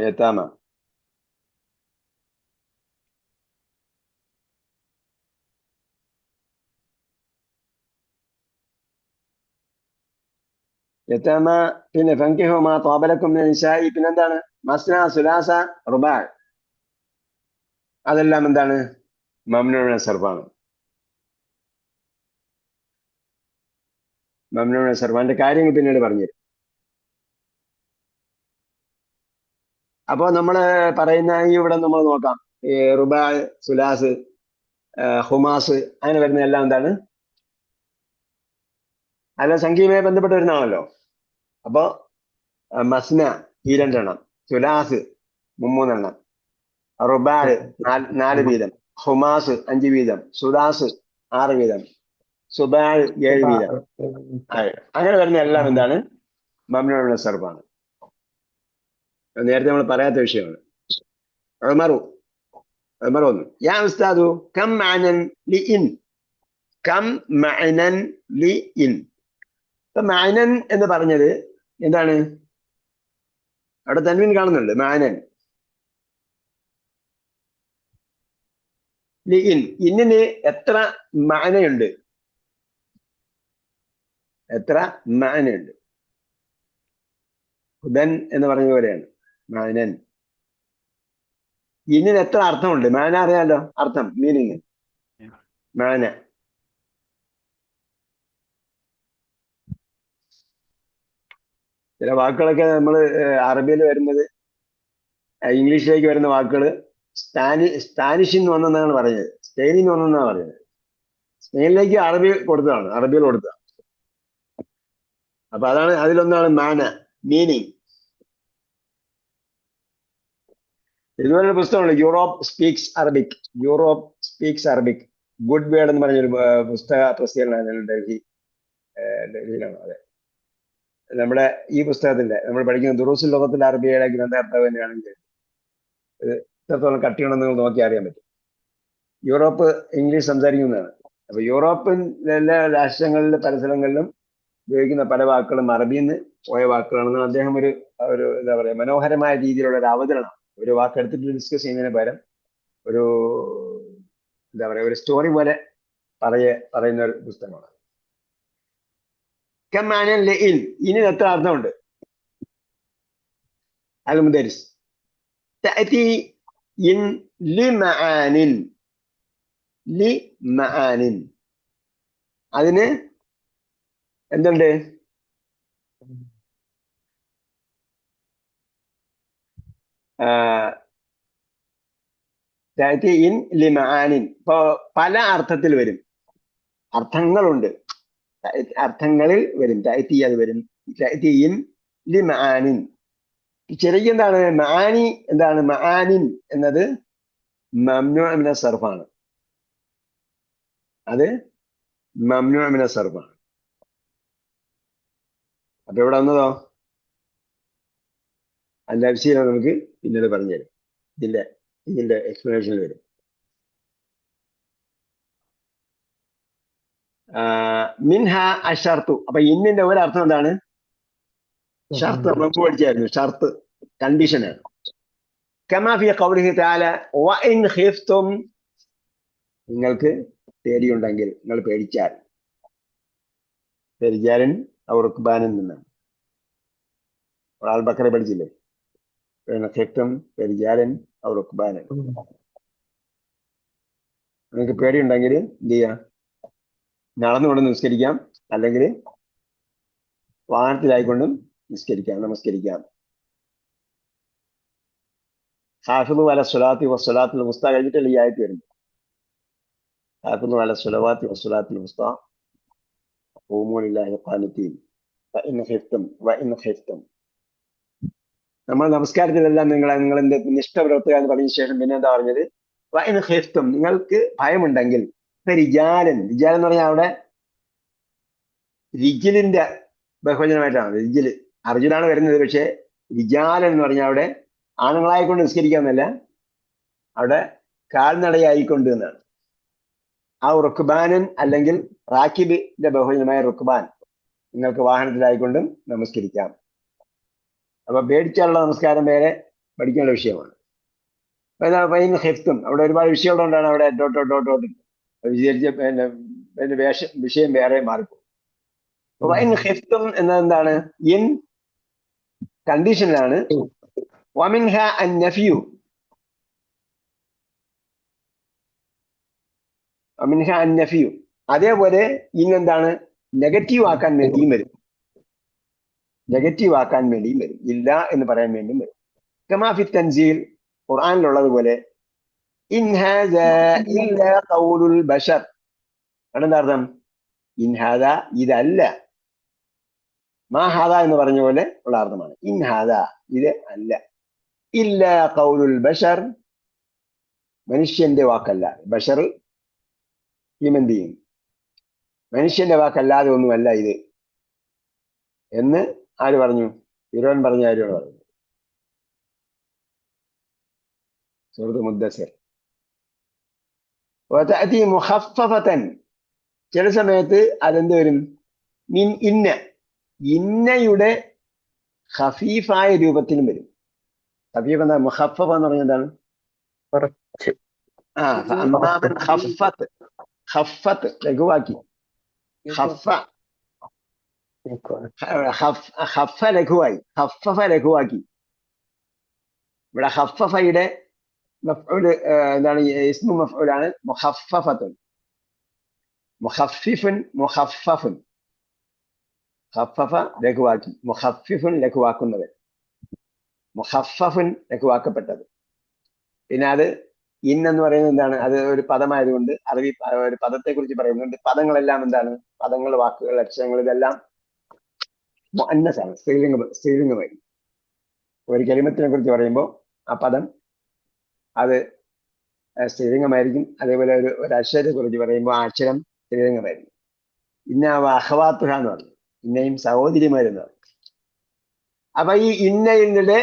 യതാമ. യതാമ, പിന്നെ ഫൻകിഹു മാ ത്വാബലക്കും മിനൻ നിസാഇ, പിന്നെന്താണ്? മസ്ന, സുലാസ, റുബാ. അതെല്ലാം എന്താണ്? മംനൂഉൻ സർഫാണ്. മംനൂഉൻ സർഫാന്റെ കാര്യങ്ങൾ പിന്നീട് പറഞ്ഞുതരും. അപ്പോ നമ്മള് പറയുന്ന ഇവിടെ നമ്മൾ നോക്കാം, ഈ റുബാ, സുലാസ്, ഹുമാസ് അങ്ങനെ വരുന്ന എല്ലാം എന്താണ്? അല്ല, സംഖ്യയുമായി ബന്ധപ്പെട്ട് വരുന്നതാണല്ലോ. അപ്പോ മസ്ന ഈ 2 എണ്ണം, സുലാസ് 3 എണ്ണം, റുബാ 4 വീതം, ഹുമാസ് 5 വീതം, സുലാസ് 6 വീതം, സുബാ 7 വീതം. അങ്ങനെ വരുന്ന എല്ലാം എന്താണ്? മംനൂഉൻ സർഫാണ്. നേരത്തെ നമ്മൾ പറയാത്ത വിഷയമാണ്. ഉമറു ഒന്ന്, യാ ഉസ്താദു കം മഅനൻ ലി ഇൻ, കം മഅനൻ ലി ഇൻ. ഇപ്പൊ മഅനൻ എന്ന് പറഞ്ഞത് എന്താണ്? അവിടെ തൻവീൻ കാണുന്നുണ്ട്. മഅനൻ ലി ഇൻ, ഇന്നിന് എത്ര മഅനയുണ്ട്? എത്ര മഅനയുണ്ട്? ഹുദൻ എന്ന് പറഞ്ഞ പോലെയാണ് മഅനൻ. ഇന്നിന് എത്ര അർത്ഥമുണ്ട്? മഅന അറിയാലോ, അർത്ഥം, മീനിങ്. മഅന ചില വാക്കുകളൊക്കെ നമ്മൾ അറബിയിൽ വരുന്നത്, ഇംഗ്ലീഷിലേക്ക് വരുന്ന വാക്കുകൾ സ്പാനിഷിൽ നിന്ന് വന്നെന്നാണ് പറഞ്ഞത്, സ്പെയിനിൽ നിന്ന് വന്നെന്നാണ് പറഞ്ഞത്. സ്പെയിനിലേക്ക് അറബി കൊടുത്തതാണ്, അറബിയിൽ കൊടുത്തതാണ്. അപ്പൊ അതാണ്, അതിലൊന്നാണ് മാന, മീനിങ്. ഇതുപോലെ ഒരു പുസ്തകമുണ്ട്, Europe speaks Arabic. Europe speaks Arabic, good word എന്ന് പറഞ്ഞൊരു പുസ്തക പ്രസിദ്ധീകരണമാണ് ഡൽഹിയിലാണ്. അതെ, നമ്മുടെ ഈ പുസ്തകത്തിന്റെ നമ്മൾ പഠിക്കുന്ന ദുറൂസുൽ ലോകത്തിന്റെ അറബിയുടെ ഗ്രന്ഥകർത്താവ് തന്നെയാണെങ്കിൽ ഇത് എത്രത്തോളം കട്ടിയുണ്ടെന്ന് നിങ്ങൾ നോക്കി അറിയാൻ പറ്റും. യൂറോപ്പ് ഇംഗ്ലീഷ് സംസാരിക്കുന്നതാണ്. അപ്പൊ യൂറോപ്യൻ എല്ലാ രാഷ്ട്രങ്ങളിലും പല സ്ഥലങ്ങളിലും ഉപയോഗിക്കുന്ന പല വാക്കുകളും അറബിയിൽ നിന്ന് പോയ വാക്കുകളാണെന്ന് അദ്ദേഹം ഒരു എന്താ പറയാ, മനോഹരമായ രീതിയിലുള്ള ഒരു അവതരണം, ഒരു വാക്കെടുത്തിട്ട് ഡിസ്കസ് ചെയ്യുന്നതിന് പകരം ഒരു എന്താ പറയാ, ഒരു സ്റ്റോറി പോലെ പറയുന്ന ഒരു പുസ്തകമാണ്. കമാനൻ ലഇൻ, ഇനി എത്ര അർത്ഥമുണ്ട്? അൽ മുദരിസ് തഅതി ഇൻ ലിമആനിൻ, ലിമആനിൻ, അതിന് എന്തുണ്ട്? തഅതി ഇൻ ലിമആനിൻ, ഇപ്പൊ പല അർത്ഥത്തിൽ വരും, അർത്ഥങ്ങളുണ്ട്, അർത്ഥങ്ങളിൽ വരും. തഅതി അത് വരും. തഅതി ഇൻ ലിമആനിൻ, ശരിക്കും എന്താണ് മആനി? എന്താണ് മആനിൻ എന്നത്? മംനൂഅ മിന സർഫാണ്. അത് മംനൂഅ മിന സർഫാണ്. അപ്പൊ ഇവിടെ വന്നതോ? അതിന്റെ വിഷയം നമുക്ക് പിന്നീട് പറഞ്ഞുതരും. ഇതിന്റെ എക്സ്പ്ലനേഷൻ വരും. മിൻഹ അഷർത്തു, അപ്പൊ ഇന്നിന്റെ ഒരർത്ഥം എന്താണ്? ഷർത്ത് നമുക്ക് പഠിച്ചായിരുന്നു. ഷർത്ത് കണ്ടീഷനാണ്. കമാ ഫി ഖൗലിഹി തആല വഇൻ ഖിഫ്തും, നിങ്ങൾക്ക് പേടിയുണ്ടെങ്കിൽ, നിങ്ങൾ പേടിച്ചാലും റുക്ബാനിൽ നിന്നാണ്. ഒരാൾ ബക്കറെ പഠിച്ചില്ലേ? ഖിഫ്തും പേടിച്ചാലും റുക്ബാനൻ. നിങ്ങൾക്ക് പേടിയുണ്ടെങ്കിൽ എന്ത് ചെയ്യാം? നടന്നുകൊണ്ട് നിസ്കരിക്കാം, അല്ലെങ്കിൽ വാഹനത്തിലായിക്കൊണ്ടും നമസ്കരിക്കാം. ഹാഫിളു അല സ്വലാത്തി വസ്സലാത്തുൽ വുസ്ത കഴിഞ്ഞിട്ടല്ലേ ഈ ആയത്ത് വരുന്നത്. ഹാഫിളു അല സ്വലവാത്തി വസ്സലാത്തുൽ വുസ്ത ഖൂമൂ ലില്ലാഹി ഖാനിതീൻ വഇൻ ഖിഫ്തും. നമ്മൾ നമസ്കാരത്തിലെല്ലാം നിങ്ങൾ എന്ത് നിഷ്ഠ പുലർത്തുക എന്ന് പറഞ്ഞ ശേഷം പിന്നെ എന്താ പറഞ്ഞത്? വഇൻ ഖിഫ്തും, നിങ്ങൾക്ക് ഭയമുണ്ടെങ്കിൽ. റിജാലൻ എന്ന് പറഞ്ഞാൽ അവിടെ റിജിലിന്റെ ബഹുവചനമായിട്ടാണ്. റിജില് അർജുനാണ് വരുന്നത്. പക്ഷെ റിജാലൻ എന്ന് പറഞ്ഞാൽ അവിടെ ആണുങ്ങളായിക്കൊണ്ട് നിസ്കരിക്കാന്നല്ല, അവിടെ കാൽനടയായിക്കൊണ്ട് എന്നാണ്. ആ റുക്ബാനൻ അല്ലെങ്കിൽ റാക്കിബിന്റെ ബഹുവചനമായ റുക്ബാൻ, നിങ്ങൾക്ക് വാഹനത്തിലായിക്കൊണ്ടും നമസ്കരിക്കാം. അപ്പൊ പേടിച്ചാലുള്ള നമസ്കാരം വേറെ പഠിക്കേണ്ട വിഷയമാണ്. ഹിഫ്തും, അവിടെ ഒരുപാട് വിഷയങ്ങളുകൊണ്ടാണ് അവിടെ വിചാരിച്ച വിഷയം വേറെ മാറിപ്പോകും. ഹിഫ്തും എന്നതെന്താണ്? ഇൻ കണ്ടീഷനിലാണ്. വമിൻഹ അന്നഫിയു, അതേപോലെ ഇന്നെന്താണ്? നെഗറ്റീവ് ആക്കാൻ വേണ്ടിയും വരും. ഇല്ല എന്ന് പറയാൻ വേണ്ടിയും വരും. കമാ ഫി തൻസീൽ, ഖുർആനിലുള്ളതുപോലെ ഇൻ ഹാദാ ഇല്ലാ ഖൗലുൽ ബശർ. എന്താ അർത്ഥം? ഇൻ ഹാദാ, ഇതല്ല. മാ ഹാദാ എന്ന് പറഞ്ഞ പോലെ ഉള്ള അർത്ഥമാണ്. ഇൻ ഹാദാ, ഇത് അല്ല. ഇല്ലാ ഖൗലുൽ ബശർ, മനുഷ്യന്റെ വാക്കല്ല. ബഷർ ഹ്യൂമൻ ബീയിങ്, മനുഷ്യന്റെ വാക്കല്ലാതെ ഒന്നുമല്ല ഇത് എന്ന് ആര് പറഞ്ഞു? ഫിർഔൻ പറഞ്ഞ കാര്യമാണ് പറഞ്ഞത്. സൂറത്ത് മുദ്ദസ്സിർ. വതഅതി മുഖഫഫതൻ, ചില സമയത്ത് അതെന്ത് വരും? മിൻ ഇന്നയുടെ ഖഫീഫായ രൂപത്തിലും വരും. ഖഫീഫ് എന്താ? മുഖഫഫ എന്ന് പറഞ്ഞാൽ എന്താണ്? ഖഫത്ത് ലഘുവാക്കി. ഖഫ ലഘുവായി. ഖഫഫ ലഘുവാക്കി. ഇവിടെ ഖഫഫയുടെ മഫ്ഊൽ എന്താണ്? ഇസ്മു മഫ്ഊലാണ് മുഖഫഫത്തുൻ. മുഖഫഫുൻ. ഖഫഫ ലഘുവാക്കി, മുഖഫിഫുൻ ലഘുവാക്കുന്നത്, മുഖഫഫുൻ ലഘുവാക്കപ്പെട്ടത്. പിന്നെ അത് എന്ന് പറയുന്നത് എന്താണ്? അത് ഒരു പദമായതുകൊണ്ട് അറബി ഒരു പദത്തെ കുറിച്ച് പറയുന്നുണ്ട്. പദങ്ങളെല്ലാം എന്താണ്? പദങ്ങൾ, വാക്കുകൾ, അക്ഷരങ്ങൾ ഇതെല്ലാം മുഅന്നസാണ്, സ്ത്രീലിംഗമായി. ഒരു കലിമത്തിനെ കുറിച്ച് പറയുമ്പോൾ ആ പദം അത് സ്ത്രീലിംഗമായിരിക്കും. അതേപോലെ ഒരു അക്ഷരത്തെ കുറിച്ച് പറയുമ്പോൾ ആ അക്ഷരം സ്ത്രീലിംഗമായിരിക്കും. ഇന്ന അഖവാത്തുഹ എന്ന് പറഞ്ഞു, ഇന്നയും സഹോദരിമാരെന്ന് പറഞ്ഞു. അപ്പൊ ഈ ഇന്നയുടെ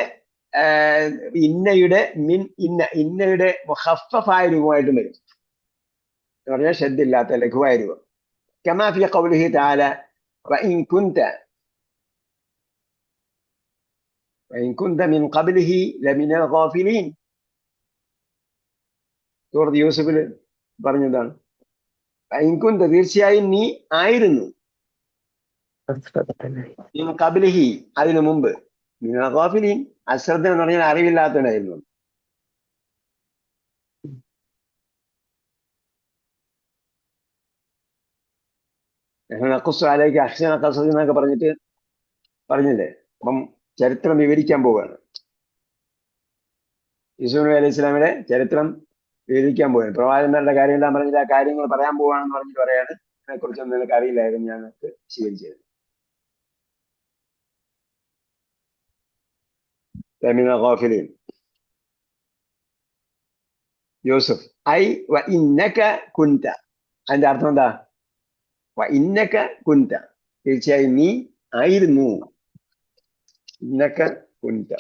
മുഖഫഫായ രൂപമായിട്ടും വരും എന്ന് പറഞ്ഞാൽ ശ്രദ്ധയില്ലാത്ത ലഘുവായ രൂപം. കമാ ഫി ഖൗലിഹി തആല വഇൻ കുന്ത മിൻ ഖബ്ലിഹി ലമിനൽ ഗാഫിലീൻ. സൂറത്ത് യൂസുഫിൽ പറഞ്ഞതാണ്. ഇൻകുൻ തീർച്ചയായും നീ ആയിരുന്നു, കബിലിഹി അതിനു മുമ്പ്, മിനൽ ഗാഫിലീൻ അശ്രദ്ധ എന്ന് പറഞ്ഞാൽ അറിവില്ലാത്തവനായിരുന്നു. നഖുസ്സു അലൈക അഹ്സന ഖസസ് എന്നൊക്കെ പറഞ്ഞില്ലേ. അപ്പം ചരിത്രം വിവരിക്കാൻ പോവുകയാണ്. യൂസുഫ് നബി അലൈഹി ഇസ്ലാമിന്റെ ചരിത്രം വിവരിക്കാൻ പോവുകയാണ്. പ്രവാചകന്മാരുടെ കാര്യമെല്ലാം പറഞ്ഞിട്ട് ആ കാര്യങ്ങൾ പറയാൻ പോവുകയാണെന്ന് പറഞ്ഞിട്ട് പറയാണ്, ഇതിനെക്കുറിച്ചൊന്നും നിനക്ക് അറിയില്ലായിരുന്നു, ഞാൻ നിനക്ക് സ്വീകരിച്ചത്. മിനൽ ഗാഫിലീൻ യൂസുഫ് ഐ വ ഇന്നക കുൻത, അതിന്റെ അർത്ഥം എന്താ? വ ഇന്നക കുൻത തീർച്ചയായും നീ ആയിരുന്നു, ഇന്നക കുൻത.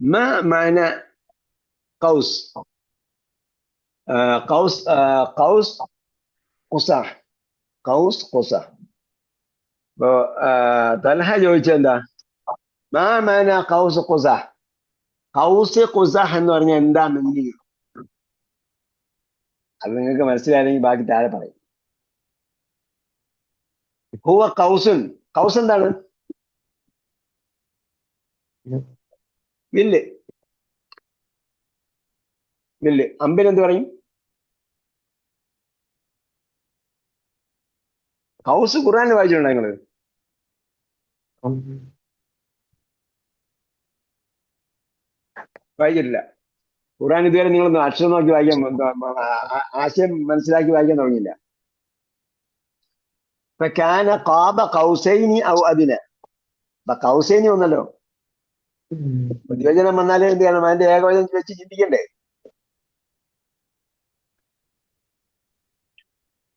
ما معنى قوس؟ قوس قوس قصح, قوس قصح. ഇപ്പൊ തൽഹ ചോദിച്ചെന്താ? മാ മാന കൗസ് ഖുസഹ്, കൗസ് ഖുസഹ് എന്ന് പറഞ്ഞാൽ എന്താ മീനിങ്? അത് നിങ്ങൾക്ക് മനസ്സിലായില്ലെങ്കിൽ ബാക്കി താഴെ പറയും. ഹുവ കൗസുൻ, കൗസ് എന്താണ്? വില്ല്, വില്ല്. അമ്പിന് എന്ത് പറയും? കൗസ് ഖുർആനിൽ വായിച്ചിട്ടുണ്ടോ നിങ്ങള്? വായിച്ചിട്ടില്ല. ഖുർആൻ ഇതുവരെ നിങ്ങളൊന്ന് അക്ഷരം നോക്കി വായിക്കാൻ, ആശയം മനസ്സിലാക്കി വായിക്കാൻ തുടങ്ങിയില്ല. ഫകാന ഖാബ ഖൗസൈനി ഔ അദ്ന. അപ്പൊ കൗസൈനി ഒന്നല്ലോ, ഉദ്യോജനം വന്നാലേ എന്ത് ചെയ്യണം? അതിന്റെ ഏകവചനം വെച്ച് ചിന്തിക്കണ്ടേ?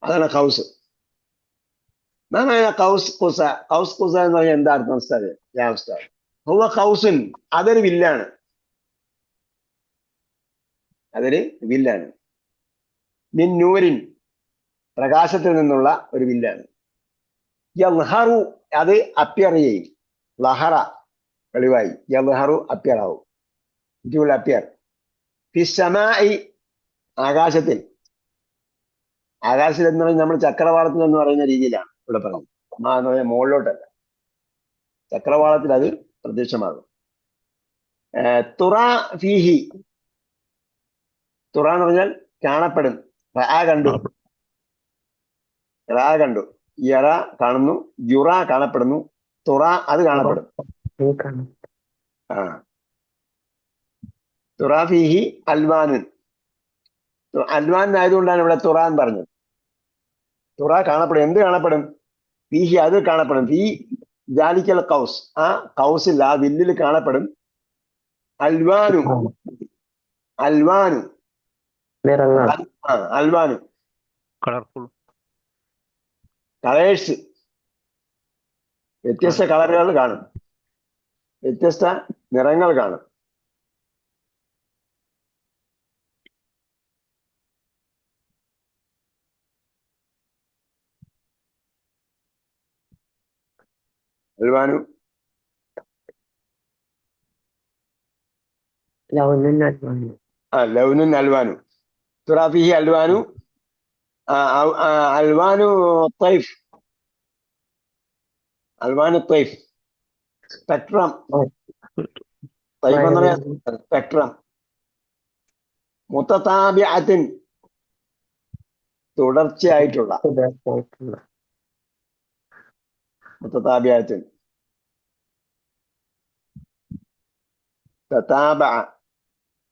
അതാണ് കൗസ്. കൗസ് ഖുസ, കൗസ് ഖുസ എന്ന് പറഞ്ഞാൽ എന്താ അർത്ഥം ഉസ്താദ്? ഉസ്താദ് ഹുവ കൗസുൻ, അതൊരു വില്ലാണ്, അതൊരു വില്ലാണ്. മിൻ നൂരിൻ, പ്രകാശത്തിൽ നിന്നുള്ള ഒരു വില്ലാണ്. യൽഹറു, അത് അപ്പിയർ ചെയ്യും. ലഹറ വെളിവായി, യൽഹറു അപ്പിയർ ആവും, ഇറ്റ് വിൽ അപ്പിയർ. ഫിസ്സമായി, ആകാശത്തിൽ. ആകാശത്തിൽ എന്ന് പറഞ്ഞാൽ നമ്മൾ ചക്രവാളത്തിൽ എന്ന് പറയുന്ന രീതിയിലാണ് ഇവിടെ പറഞ്ഞത്. എന്ന് പറഞ്ഞാൽ മുകളിലോട്ടല്ല, ചക്രവാളത്തിൽ അത് പ്രത്യക്ഷമാകും. തുറ ഫീഹി, തുറ എന്ന് പറഞ്ഞാൽ കാണപ്പെടും. കണ്ടു, കണ്ടു, യറ കാണുന്നു, യുറ കാണപ്പെടുന്നു, തുറ അത് കാണപ്പെടും. തുറ ഫീഹി അൽവാനുൻ, അൽവാൻ ആയതുകൊണ്ടാണ് ഇവിടെ തുറാൻ പറഞ്ഞത്. തുറ കാണപ്പെടും, എന്ത് കാണപ്പെടും? ഫീഹി അത് കാണപ്പെടും. ഫീ ജാലിക്കൽ കൗസ്, ആ കൗസിൽ, ആ വില്ലിൽ കാണപ്പെടും. അൽവാനു, അൽവാനു, അൽവാനു കളർഫുൾ, കളേഴ്സ്, വ്യത്യസ്ത കളറുകൾ കാണും, വ്യത്യസ്ത നിറങ്ങൾ കാണും. അൽവാനു ലൗനുൻ അൽവാനു, തുറാ ഫീഹി അൽവാനു, അൽവാനു തൈഫ്, അൽവാനു തൈഫ്, സ്പെക്ട്രം. തൈഫ് എന്ന് പറയാ സ്പെക്ട്രം. മുത്തതാബിഅത്തിൻ, തുടർച്ചയായിട്ടുള്ള, മുത്തതാബിഅത്തിൻ. തതാബഅ,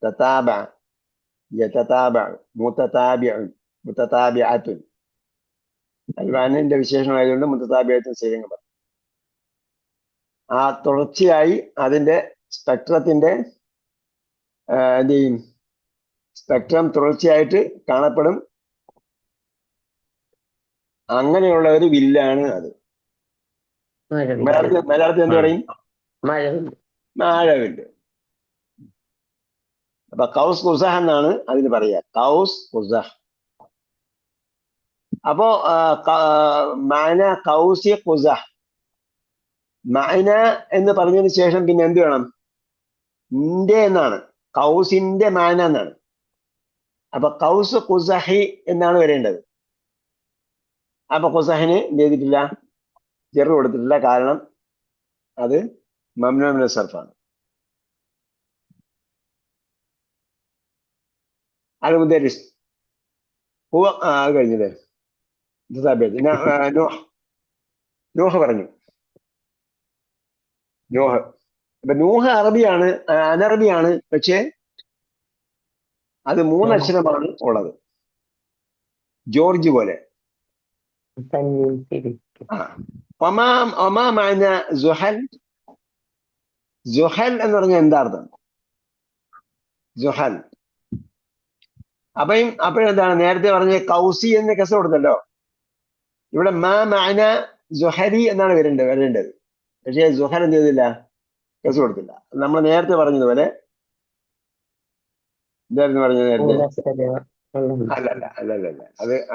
തതാബഅ, യതതാബഅ, മുത്തതാബിഉൻ, മുത്തതാബിഅത്തുൻ. അൽവാനിന്റെ വിശേഷണമായതുകൊണ്ട് മുത്തതാബിഅത്തുൻ ശരിയെന്ന് പറയും. ആ തുടർച്ചയായി അതിന്റെ സ്പെക്ട്രത്തിന്റെ എന്ത് ചെയ്യും? സ്പെക്ട്രം തുടർച്ചയായിട്ട് കാണപ്പെടും. അങ്ങനെയുള്ള ഒരു വില്ലാണ് അത്. മലയാളത്തിൽ എന്ത് പറയും? ആഴമുണ്ട്. അപ്പൊ കൗസ് ഖുസഹ് എന്നാണ് അതിന് പറയുക, കൗസ് ഖുസഹ്. അപ്പോ മഅന കൗസി ഖുസഹ്, മഅന എന്ന് പറഞ്ഞതിന് ശേഷം പിന്നെ എന്ത് വേണം? ഇന്റെ എന്നാണ്, കൗസിന്റെ മഅന എന്നാണ്. അപ്പൊ കൗസ് ഖുസഹി എന്നാണ് വരേണ്ടത്. അപ്പൊ ഖുസഹിന് എന്ത് ചെയ്തിട്ടില്ല? ജെറ് കൊടുത്തിട്ടില്ല. കാരണം അത് മംനൂഉ മിനൽ സർഫാണ്. അൽ മുദരിസ് ഹുവ, അത് കഴിഞ്ഞില്ലേ? നൂഹ് പറഞ്ഞു, നൂഹ്. അപ്പൊ നൂഹ് അറബിയാണ്, അനറബിയാണ്. പക്ഷേ അത് 3 അക്ഷരമാണ് ഉള്ളത്, ജോർജ് പോലെ. ഒമാ മഅന സുഹൽ, സുഹൽ എന്ന് പറഞ്ഞാൽ എന്താ അർത്ഥം? സുഹൽ. അപ്പോഴെന്താണ് നേരത്തെ പറഞ്ഞ കൗസി എന്ന് കസ കൊടുത്തല്ലോ, ഇവിടെ മാ മഅന സുഹരി എന്നാണ് വരേണ്ടത്. പക്ഷേ സുഹൽ എന്ത് ചെയ്തില്ല? കസ കൊടുത്തില്ല. നമ്മൾ നേരത്തെ പറഞ്ഞതുപോലെ, എന്തായിരുന്നു പറഞ്ഞത് നേരത്തെ? അല്ലല്ല,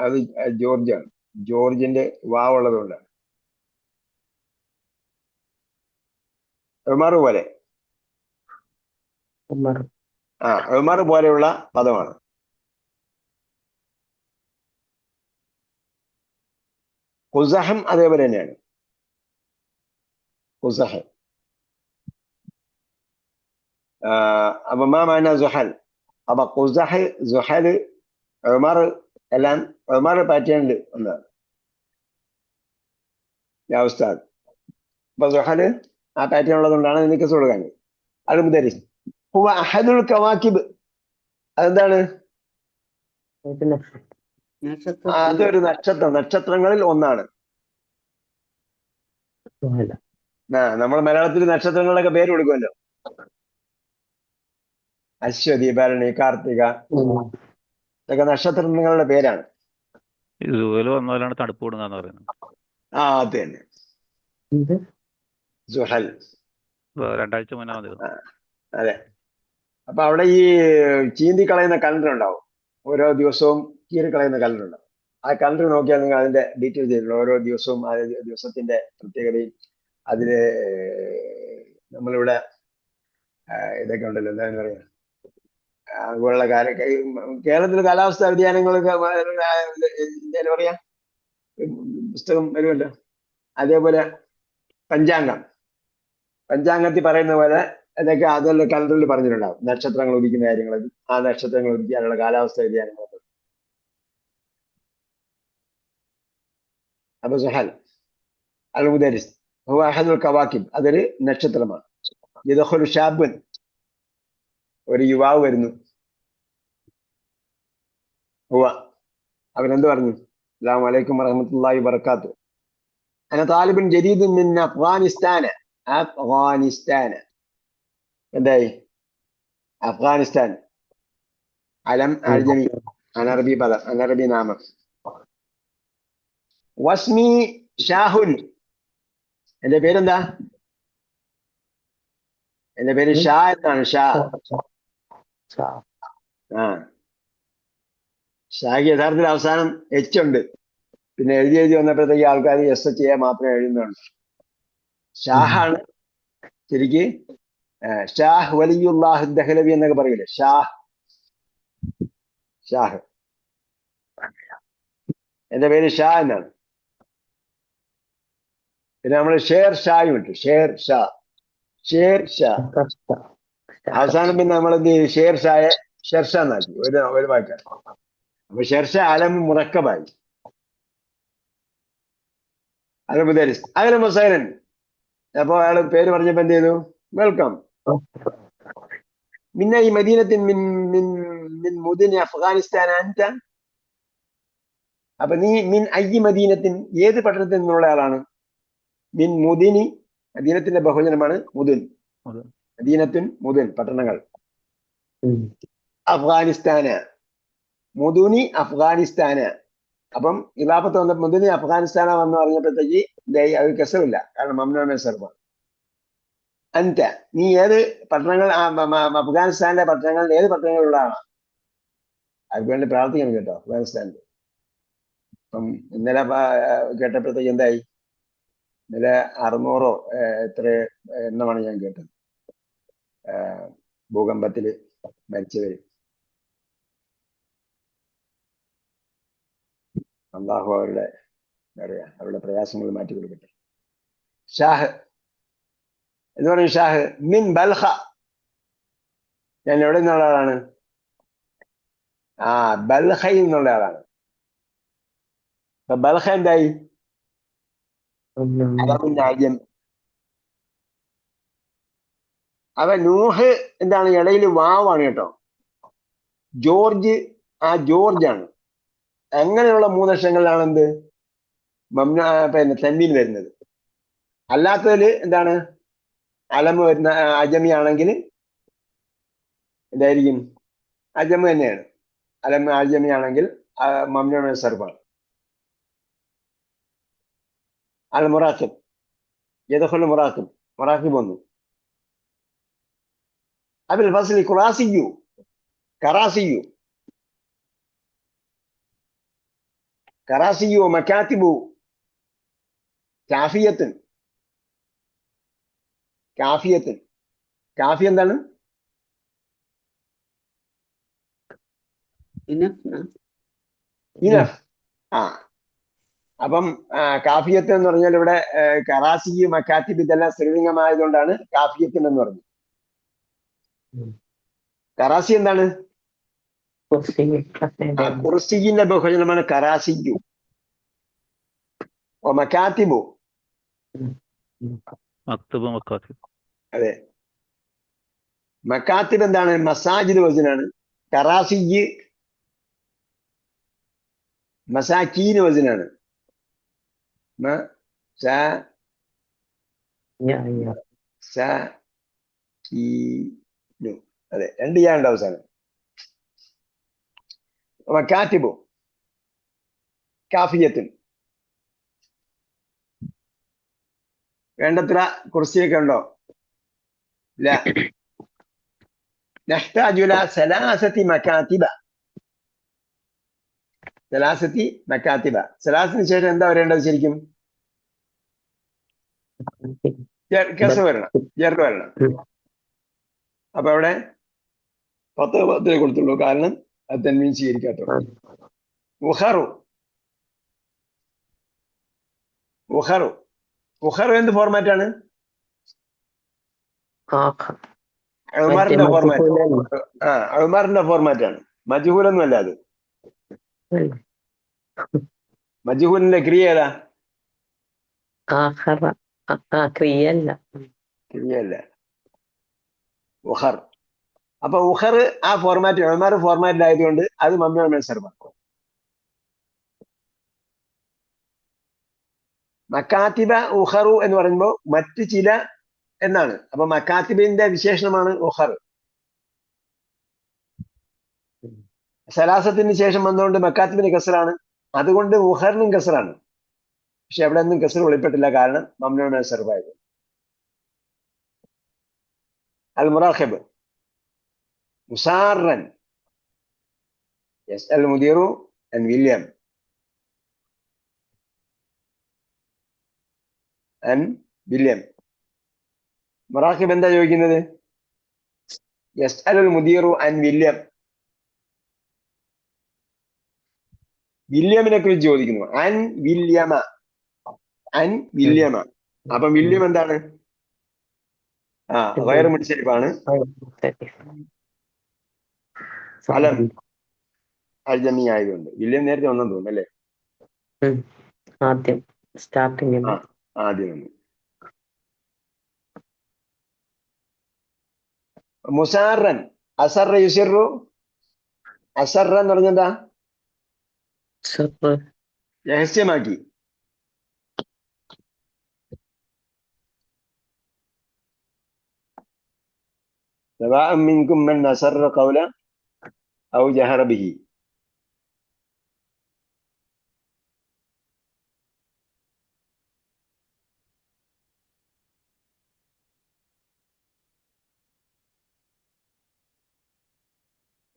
അത് ജോർജാണ്. ജോർജിന്റെ വാവുള്ളത് കൊണ്ടാണ്. ഉമർ പോലെ, ഉമർ പോലെയുള്ള പദമാണ്. ഖുസഹം അതേപോലെ തന്നെയാണ്, ഖുസഹ്. അപ്പൊ മാ മഅന സുഹൽ, അപ്പൊ ഖുസഹ്, സുഹൽ, ഉമർ എല്ലാം ഉമർ പാറ്റേണിൽ ഒന്നാണ്. ഉസ്താദ്, അപ്പൊ സുഹല് ആ പാറ്റേൺ ഉള്ളത് കൊണ്ടാണ് എനിക്ക് കൊടുക്കാൻ. അൽ മുദരിസ് ഹുവ അഹദുൽ കവാകിബ്, അതെന്താണ്? അതൊരു നക്ഷത്രം, നക്ഷത്രങ്ങളിൽ ഒന്നാണ്. നമ്മൾ മലയാളത്തിൽ നക്ഷത്രങ്ങളുടെയൊക്കെ പേര് കൊടുക്കുമല്ലോ, അശ്വതി, ഭരണി, കാർത്തിക, ഇതൊക്കെ നക്ഷത്രങ്ങളുടെ പേരാണ്. വന്നാലാണ് തണുപ്പ് കൂടുന്നതെന്ന് പറയുന്നത്. അത് തന്നെ, സുഹൽ. 2 ആഴ്ച മുന്നേ വന്നിരുന്നു. അതെ. അപ്പൊ അവിടെ ഈ ചീന്തി കളയുന്ന കലണ്ടർ ഉണ്ടാവും, ഓരോ ദിവസവും കീറി കളയുന്ന കലണ്ടർ ഉണ്ടാവും. ആ കലണ്ടർ നോക്കിയാൽ നിങ്ങൾ അതിന്റെ ഡീറ്റെയിൽസ് ചെയ്തിട്ടുള്ളൂ, ഓരോ ദിവസവും ആ ദിവസത്തിന്റെ പ്രത്യേകതയും. അതില് നമ്മളിവിടെ ഇതൊക്കെ ഉണ്ടല്ലോ, എന്താ പറയാ, അതുപോലുള്ള കേരളത്തിൽ കാലാവസ്ഥാ വ്യതിയാനങ്ങളൊക്കെ എന്തായാലും പറയാ, പുസ്തകം വരുമല്ലോ. അതേപോലെ പഞ്ചാംഗത്തിൽ പറയുന്ന പോലെ ഇതൊക്കെ അതെല്ലാം കലണ്ടറിൽ പറഞ്ഞിട്ടുണ്ടാവും, നക്ഷത്രങ്ങൾ ഉദിക്കുന്ന കാര്യങ്ങൾ, ആ നക്ഷത്രങ്ങൾ ഉദിക്കാനുള്ള കാലാവസ്ഥ വ്യതിയാനങ്ങൾ. അപ്പൊ സുഹൽ അൽ മുദരിസ് ഹുവ അഹദുൽ കവാകിബ്, അതൊരു നക്ഷത്രമാണ്. യദ്ഖുലു ഷാബുൻ, ഒരു യുവാവ് വരുന്നു. ഹുവ, അവനെന്ത് പറഞ്ഞു? അസ്സലാമു അലൈക്കും വറഹ്മത്തുള്ളാഹി വബറകാതുഹു. അന താലിബുൻ ജദീദുൻ മിൻ അഫ്ഗാനിസ്ഥാന. എന്തായി? അഫ്ഗാനിസ്ഥാൻ, അലം അൽജമി, അനറബി പദം, അനറബി നാമം. വസ്മി ഷാഹുൻ, എന്റെ പേരെന്താ? എന്റെ പേര് ഷാ എന്നാണ്. ഷാക്ക് യഥാർത്ഥത്തിൽ അവസാനം എച്ച് ഉണ്ട്, പിന്നെ എഴുതി വന്നപ്പോഴത്തേക്ക് ആൾക്കാർ SH മാത്രമേ എഴുതുന്നുള്ളൂ. ഷാഹാണ് ശരിക്ക്. ഷാഹ് വലിയുല്ലാഹ് ദഹ്ലവി എന്നൊക്കെ പറയൂലേ, ഷാഹ്. എന്റെ പേര് ഷാ എന്നാണ്. പിന്നെ നമ്മൾ ഷേർ ഷായും ഇട്ടു, ഷേർ ഷാ. അവസാനം പിന്നെ നമ്മൾ എന്ത് ചെയ്തു? ഷെർഷാ എന്നാക്കി, ഒരു വാക്കാണ്. അപ്പൊ ഷെർഷ അലം മുറക്കബായി. അൽ മുദരിസ് അഹ്ലൻ വസഹ്ലൻ. അപ്പൊ അയാൾ പേര് പറഞ്ഞപ്പോ എന്ത് ചെയ്തു? വെൽക്കം. മിന്ന ഈ മദീനത്തിൻ മിൻ മുദിനി അഫ്ഗാനിസ്ഥാൻ അൻത. അപ്പൊ നീ മിൻ അയ്യി മദീനത്തിൻ, ഏത് പട്ടണത്തിൽ നിന്നുള്ള ആളാണ്? മിൻ മുദിനി, മദീനത്തിന്റെ ബഹുജനമാണ് മുദിൻ. മദീനത്തുൻ, മുദിൻ, പട്ടണങ്ങൾ. അഫ്ഗാനിസ്ഥാന്, മുദുനി അഫ്ഗാനിസ്ഥാന്. അപ്പം ഇലാഫത്ത് വന്ന മുദിനി അഫ്ഗാനിസ്ഥാന വന്ന് പറഞ്ഞപ്പോഴത്തേക്ക് അത് കസവില്ല, കാരണം മംനൂഉ മിനൽ സർഫാണ്. അൻത, നീ ഏത് പട്ടണങ്ങൾ അഫ്ഗാനിസ്ഥാനിലെ പട്ടണങ്ങളിൽ ഏത് പട്ടണങ്ങളിലുള്ളതാണ്? അവർക്ക് വേണ്ടി പ്രാർത്ഥിക്കണം കേട്ടോ. അഫ്ഗാനിസ്ഥാനിൽ ഇപ്പം ഇന്നലെ കേട്ടപ്പോഴത്തേക്ക് എന്തായി? ഇന്നലെ 600 എത്ര എണ്ണമാണ് ഞാൻ കേട്ടത് ഭൂകമ്പത്തിൽ മരിച്ചവര്. അള്ളാഹു അവരുടെ അവരുടെ പ്രയാസങ്ങൾ മാറ്റി കൊടുക്കട്ടെ. ഷാഹ് എന്ന് പറയും. ഷാഹ് മിൻ ബൽഹ, ഞാൻ എവിടെ നിന്നുള്ള ആളാണ്? ബൽഹയിൽ നിന്നുള്ള ആളാണ്. അപ്പൊ ബൽഹ എന്തായി? അറബിന്റെ ആദ്യം. അപ്പൊ നൂഹ് എന്താണ്? ഇടയിൽ വാവാണ് കേട്ടോ. ജോർജ്, ജോർജ് ആണ്. അങ്ങനെയുള്ള 3 അക്ഷരങ്ങളിലാണ് എന്ത് പിന്നെ തൻവീൻ വരുന്നത്. അല്ലാത്തതില് എന്താണ്? അലമ് വരുന്ന അജമി ആണെങ്കിൽ എന്തായിരിക്കും? അജമ് തന്നെയാണ്. അലമ് അജമി ആണെങ്കിൽ മംനൂഅ് മിനൽ സർഫാണ്. അൽ മുറാഖിബ്, യദ്ഖുൽ മുറാഖിബ്, മുറാഖിബ് വന്നു. അബിൽ ഫസ്ലി ഖുറാസിയു, കറാസിയു, കറാസിയു മക്കാത്തിബു, കാഫിയത്തുൻ. കാഫിയത്തുൻ, കാഫി എന്താണ്? ഇനഫ്. അപ്പം കാഫിയത്ത് എന്ന് പറഞ്ഞാൽ ഇവിടെ കറാസി മക്കാത്തിബ് ഇതെല്ലാം സ്ത്രീലിംഗമായതുകൊണ്ടാണ് കാഫിയത്തിൻ എന്ന് പറഞ്ഞത്. കറാസി എന്താണ്? കുർസിന്റെ ബഹുവചനമാണ് കറാസിയു. മക്കാത്തിബു, അതെ. മക്കാത്തിബ് എന്താണ്? മസാജിദ് വചനാണ്. കറാസിയ് മസാക്കീന് വചനാണ്. അതെ, 2 യാണ്ട് അവസാനം. മക്കാത്തിബു കാഫിയത്തുൻ. വേണ്ടത്ര കുർസിയൊക്കെ ഉണ്ടോ? ഇല്ല. നഹ്താജു ഇലാ സലാസതി മക്കാത്തിബ. സലാസതി മക്കാത്തിബ. സലാസത്തിന് ശേഷം എന്താ വരേണ്ടത് ശരിക്കും? കെസ് വരണം, ജെർ വരണം. അപ്പൊ അവിടെ 10 കൊടുത്തുള്ളൂ, കാരണം അത് തൻവീൻ സ്വീകരിക്കാത്തത്. ഉഖറു, ഉഖറു, ഉഖറു എന്ത് ഫോർമാറ്റാണ്? ഉമറിന്റെ ഫോർമാറ്റ്. ഉമറിന്റെ ഫോർമാറ്റാണ്. മജ്ഹൂലൊന്നും അല്ല അത്. മജ്ഹൂലിന്റെ ക്രിയ ഏതാ? ക്രിയല്ല. ഉഖർ. അപ്പൊ ഉഖർ ആ ഫോർമാറ്റ് ഉമർ ഫോർമാറ്റിലായതുകൊണ്ട് അത് മംനൂഅ് മിനൽ സർഫ്. മക്കാത്തിബ ഉഖറു എന്ന് പറയുമ്പോൾ മറ്റ് ചില എന്നാണ്. അപ്പൊ മക്കാത്തിബിന്റെ വിശേഷണമാണ് ഉഖർ. സലാസത്തിന് ശേഷം വന്നുകൊണ്ട് മക്കാത്തിബിന് കസറാണ്, അതുകൊണ്ട് ഉഖറിനും കസറാണ്. പക്ഷെ അവിടെ ഒന്നും കസർ വെളിപ്പെട്ടില്ല, കാരണം മംനൂഅ് മിനൽ സർഫ് ആയത്. അൽ മുറാഖിബ് മുസാറൻ, യസ്അൽ മുദീറു അൻ വില്യം, അൻ വില്യം. മുറാഖിബ് എന്താ ചോദിക്കുന്നത്? യസ്അലുൽ മുദീറു അൻ വില്യം, വില്യമിനെ കുറിച്ച് ചോദിക്കുന്നു. അൻ വില്യമ, അൻ വില്യമ. അപ്പൊ വില്യം എന്താണ്? ഗൈർ മുൻസരിഫാണ്. അലം അജമി ആയതുകൊണ്ട്. വില്യം നേരത്തെ വന്നെന്ന് തോന്നുന്നു അല്ലേ? ആദ്യം സ്റ്റാർട്ടിങ് ആദ്യം വന്നു. മുസാറൻ, അസറ യുസിറു. അസറ എന്ന് പറഞ്ഞെന്താ? രഹസ്യമാക്കി. സവാഅൻ മിൻകും മൻ അസറ ഖൗല ഔ ജഹറ ബിഹി.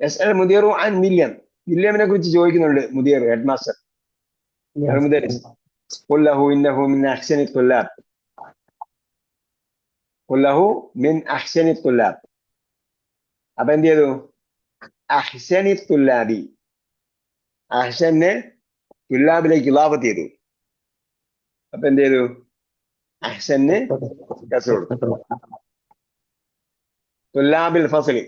യസ്അൽ മുദീറു അൻ വില്യം. വില്യമിനെ കുറിച്ച് ചോദിക്കുന്നുണ്ട് മുദീർ, ഹെഡ് മാസ്റ്റർ. മുദരിസ് ഖുൽ ലഹു ഇന്നഹു മിൻ അഹ്സനി തുല്ലാബ്. ഖുൽ ലഹു മിൻ അഹ്സനി തുല്ലാബ്. അപ്പൊ എന്ത് ചെയ്തു? അഹ്സനി തുല്ലാബി, അഹ്സനെ തുല്ലാബിലേക്ക് ഇളാഫത്ത് ചെയ്തു. അപ്പൊ എന്ത് ചെയ്തു? അഹ്സന് കസർ കൊടുത്തു. തുല്ലാബിൽ ഫസ്ലി,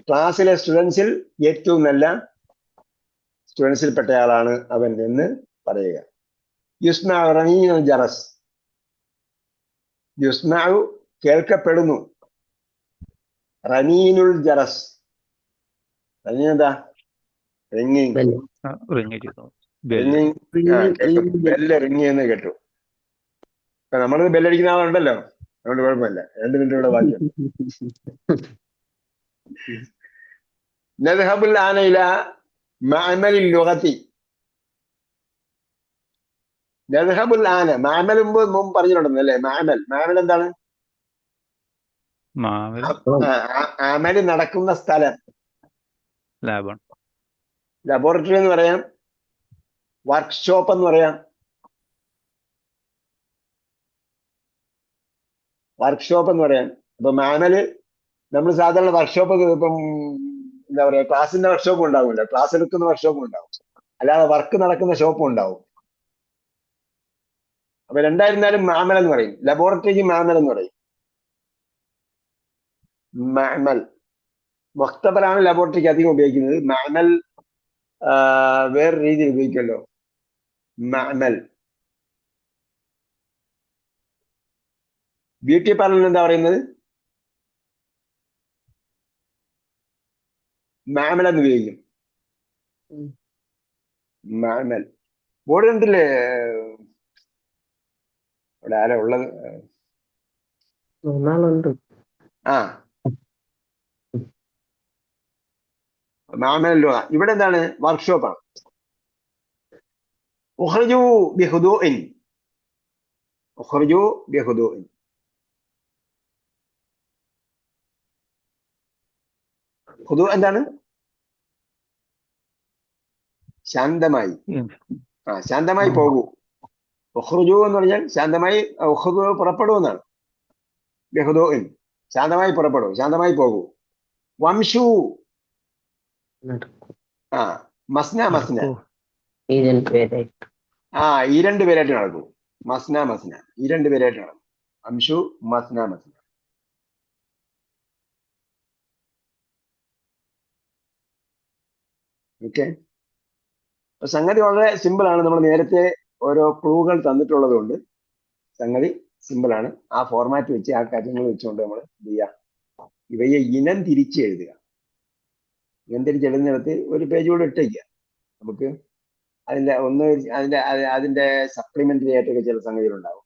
ക്ലാസ്സിലെ സ്റ്റുഡൻസിൽ ഏറ്റവും നല്ല സ്റ്റുഡൻസിൽ പെട്ടയാളാണ് അവൻ എന്ന് പറയുക. യുസ്മഉ റനീനുൽ ജറസ്, യുസ്മഉ കേൾക്കപ്പെടുന്നു, റനീനുൽ ജറസ്, റനീൻ എന്താ? റിംഗിങ്, റിങ് ചെയ്തു. ബെൽ. റിംഗിങ്, ബെല്ല് റിംഗ് എന്ന് കേട്ടു. ഇപ്പൊ നമ്മൾ ബെല്ലടിക്കുന്ന ആളുണ്ടല്ലോ, അതുകൊണ്ട് കുഴപ്പമില്ല. 2 മിനിറ്റ് കൂടെ ബാക്കിയുണ്ട്. നദ്ഹബുൽ ആന ഇലാ മഅമലിൽ ലുഗതി. നദ്ഹബുൽ ആന, മഅമൽ മുമ്പ് പറഞ്ഞിട്ടുണ്ടെന്ന് അല്ലേ? മഅമൽ എന്താണ്? മാവൽ അമല് നടക്കുന്ന സ്ഥലം. ലാബാണ്. ലബോറട്ടറി എന്ന് പറയാം, വർക്ക്ഷോപ്പ് എന്ന് പറയാം. വർക്ക്ഷോപ്പ് എന്ന് പറയാം. അപ്പൊ മാമല് നമ്മൾ സാധാരണ വർക്ക്ഷോപ്പ് ഇപ്പം എന്താ പറയാ, ക്ലാസിന്റെ വർക്ക്ഷോപ്പ് ഉണ്ടാവില്ല, ക്ലാസ് എടുക്കുന്ന വർക്ക്ഷോപ്പ് ഉണ്ടാവും, അല്ലാതെ വർക്ക് നടക്കുന്ന ഷോപ്പും ഉണ്ടാവും. അപ്പൊ രണ്ടായിരുന്നാലും മാമൽ എന്ന് പറയും. ലബോറട്ടറിക്ക് മാമൽ എന്ന് പറയും. മാമൽ മുഖ്തബറാണ് ലബോറട്ടറിക്ക് അധികം ഉപയോഗിക്കുന്നത്. മാമൽ വേറെ രീതിയിൽ ഉപയോഗിക്കുമല്ലോ. മാമൽ. ബ്യൂട്ടി പാർലറിൽ എന്താ പറയുന്നത്? മാമൽ എന്ന് ഉപയോഗിക്കും. മാമൽ. ബോർഡ് കണ്ടില്ലേ? ഇവിടെ ആരാ ഉള്ളത്? മൂന്നാളുണ്ട്. ആ, മാമലല്ലോ. ഇവിടെ എന്താണ്? വർക്ക്ഷോപ്പാണ്. ഉഖ്റുജൂ ബിഹുദൂഇൻ, ഉഖ്റുജൂ ബിഹുദൂഇൻ. ഹുദൂ എന്താണ്? ശാന്തമായി. ശാന്തമായി പോകൂ. ഉഖ്റുജൂ എന്ന് പറഞ്ഞാൽ ശാന്തമായി, ഉഖ്റുജൂ പുറപ്പെടൂ എന്നാണ്. ബിഹുദൂഇൻ, ശാന്തമായി പുറപ്പെടൂ, ശാന്തമായി പോകൂ. വംശു, മസ്ന മസ്ന, ഈ 2 പേരായിട്ട്. ഈ 2 പേരായിട്ട് നടക്കൂ. മസ്ന മസ്ന, ഈ 2 പേരായിട്ട് നടക്കും. വംശു മസ്ന മസ്ന. ഓക്കെ. സംഗതി വളരെ സിമ്പിൾ ആണ്. നമ്മൾ നേരത്തെ ഓരോ ക്ലൂകൾ തന്നിട്ടുള്ളത് കൊണ്ട് സംഗതി സിമ്പിൾ ആണ്. ആ ഫോർമാറ്റ് വെച്ച്, ആ കാര്യങ്ങൾ വെച്ചുകൊണ്ട് നമ്മൾ എന്ത് ചെയ്യുക, ഇവയെ ഇനം തിരിച്ച് എഴുതുക. ഇനം തിരിച്ചെഴുതുന്നിടത്ത് ഒരു പേജ് കൂടെ ഇട്ടേക്കുക. നമുക്ക് അതിന്റെ സപ്ലിമെന്ററി ആയിട്ടൊക്കെ ചില സംഗതികളുണ്ടാവും.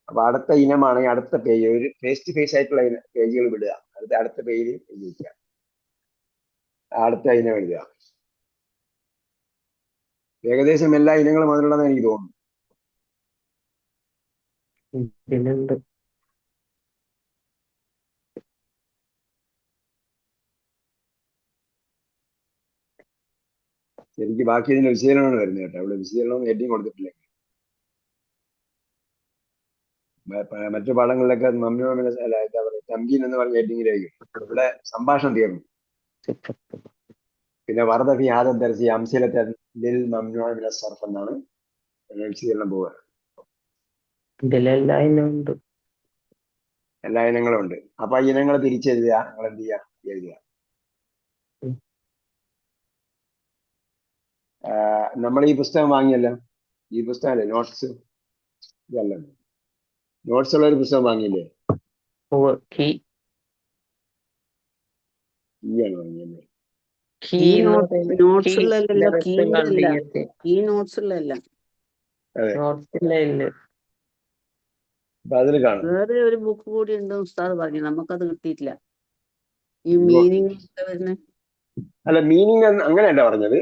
അപ്പൊ അടുത്ത ഇനമാണെങ്കിൽ അടുത്ത പേജ്, ഒരു ഫേസ് ടു ഫേസ് ആയിട്ടുള്ള പേജുകൾ വിടുക. അടുത്ത പേജിൽ എഴുതി വയ്ക്കുക, അടുത്ത ഇനം എഴുതുക. ഏകദേശം എല്ലാ ഇനങ്ങളും അതിലുള്ളതെന്ന് എനിക്ക് തോന്നുന്നു. ഇതിലുണ്ട്. ശരിക്കും ബാക്കി ഇതിന്റെ വിശദീകരണമാണ് വരുന്നത് കേട്ടോ. അവിടെ വിശദീകരണം ഹെഡിങ് കൊടുത്തിട്ടില്ല. മറ്റു പാഠങ്ങളിലൊക്കെ എന്താ പറയുക, തംകീൻ എന്ന് പറഞ്ഞ ഹെഡിങ്ങിലായിരിക്കും. ഇവിടെ സംഭാഷണം തീർന്നു. പിന്നെ വറദഫി ആദം ദർസി അംസിലത്തിൽ മംനൂഅ സർഫ് എന്നാണ് വിശദീകരണം പോവുക. ഇതിലെല്ലാ ഇനവും ഉണ്ട്. എല്ലാ ഇനങ്ങളും ഉണ്ട്. അപ്പൊ ആ ഇനങ്ങൾ തിരിച്ചെഴുതുക. നിങ്ങൾ എന്ത് ചെയ്യുക? എഴുതുക. നമ്മൾ ഈ പുസ്തകം വാങ്ങിയല്ലോ, ഈ പുസ്തകം അല്ലേ നോട്ട്സ്? ഇതല്ല, നോട്ട്സ് ഉള്ള ഒരു പുസ്തകം വാങ്ങിയില്ലേ? ഈയാണ് വാങ്ങിയല്ലേ? അപ്പൊ അതിൽ കാണും. വേറെ ഒരു ബുക്ക് കൂടി ഉണ്ട് ഉസ്താദ് പറഞ്ഞു, നമുക്കത് കിട്ടിയിട്ടില്ല. ഈ മീനിങ് വരുന്നത് അല്ല, മീനിങ് അങ്ങനെയല്ല പറഞ്ഞത്.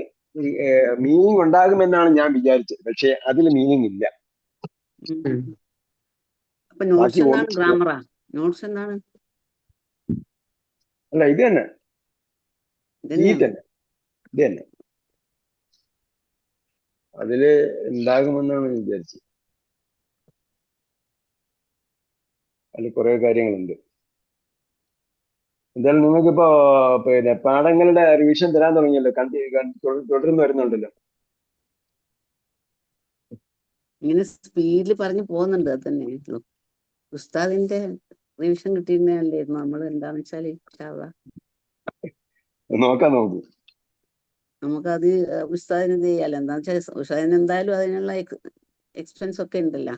മീനിങ് ഉണ്ടാകുമെന്നാണ് ഞാൻ വിചാരിച്ചത്. പക്ഷെ അതിൽ മീനിങ് ഇല്ല. അപ്പൊ നോട്ട്സ് എന്താണ്? ഗ്രാമറാ? നോട്ട്സ് എന്താണ്? അല്ല, ഇത് തന്നെ. ഈ ഇതന്നെയാണ്. തന്നെ ഇത് തന്നെ അതില് ഉണ്ടാകുമെന്നാണ് ഞാൻ വിചാരിച്ചത്. അതിൽ കുറെ കാര്യങ്ങളുണ്ട്. എന്തായാലും നിങ്ങൾക്കിപ്പോ പിന്നെ പാഠങ്ങളുടെ റിവിഷൻ തരാൻ തുടങ്ങിയല്ലോ, തുടർന്ന് വരുന്നുണ്ടല്ലോ. ഇങ്ങനെ സ്പീഡിൽ പറഞ്ഞു പോകുന്നുണ്ട്. അത് തന്നെ ഉള്ളൂ. ഉസ്താദിന്റെ റിവിഷൻ കിട്ടിയിരുന്നല്ലായിരുന്നു. നമ്മൾ എന്താന്ന് വെച്ചാല് നോക്കാം നമുക്ക്. നമുക്കത് ഉസ്താദിന് ഇത് ചെയ്യാലോ. എന്താന്ന് വെച്ചാൽ ഉസ്താദിന് എന്തായാലും അതിനുള്ള എക്സ്പെൻസ് ഒക്കെ ഉണ്ടല്ലോ.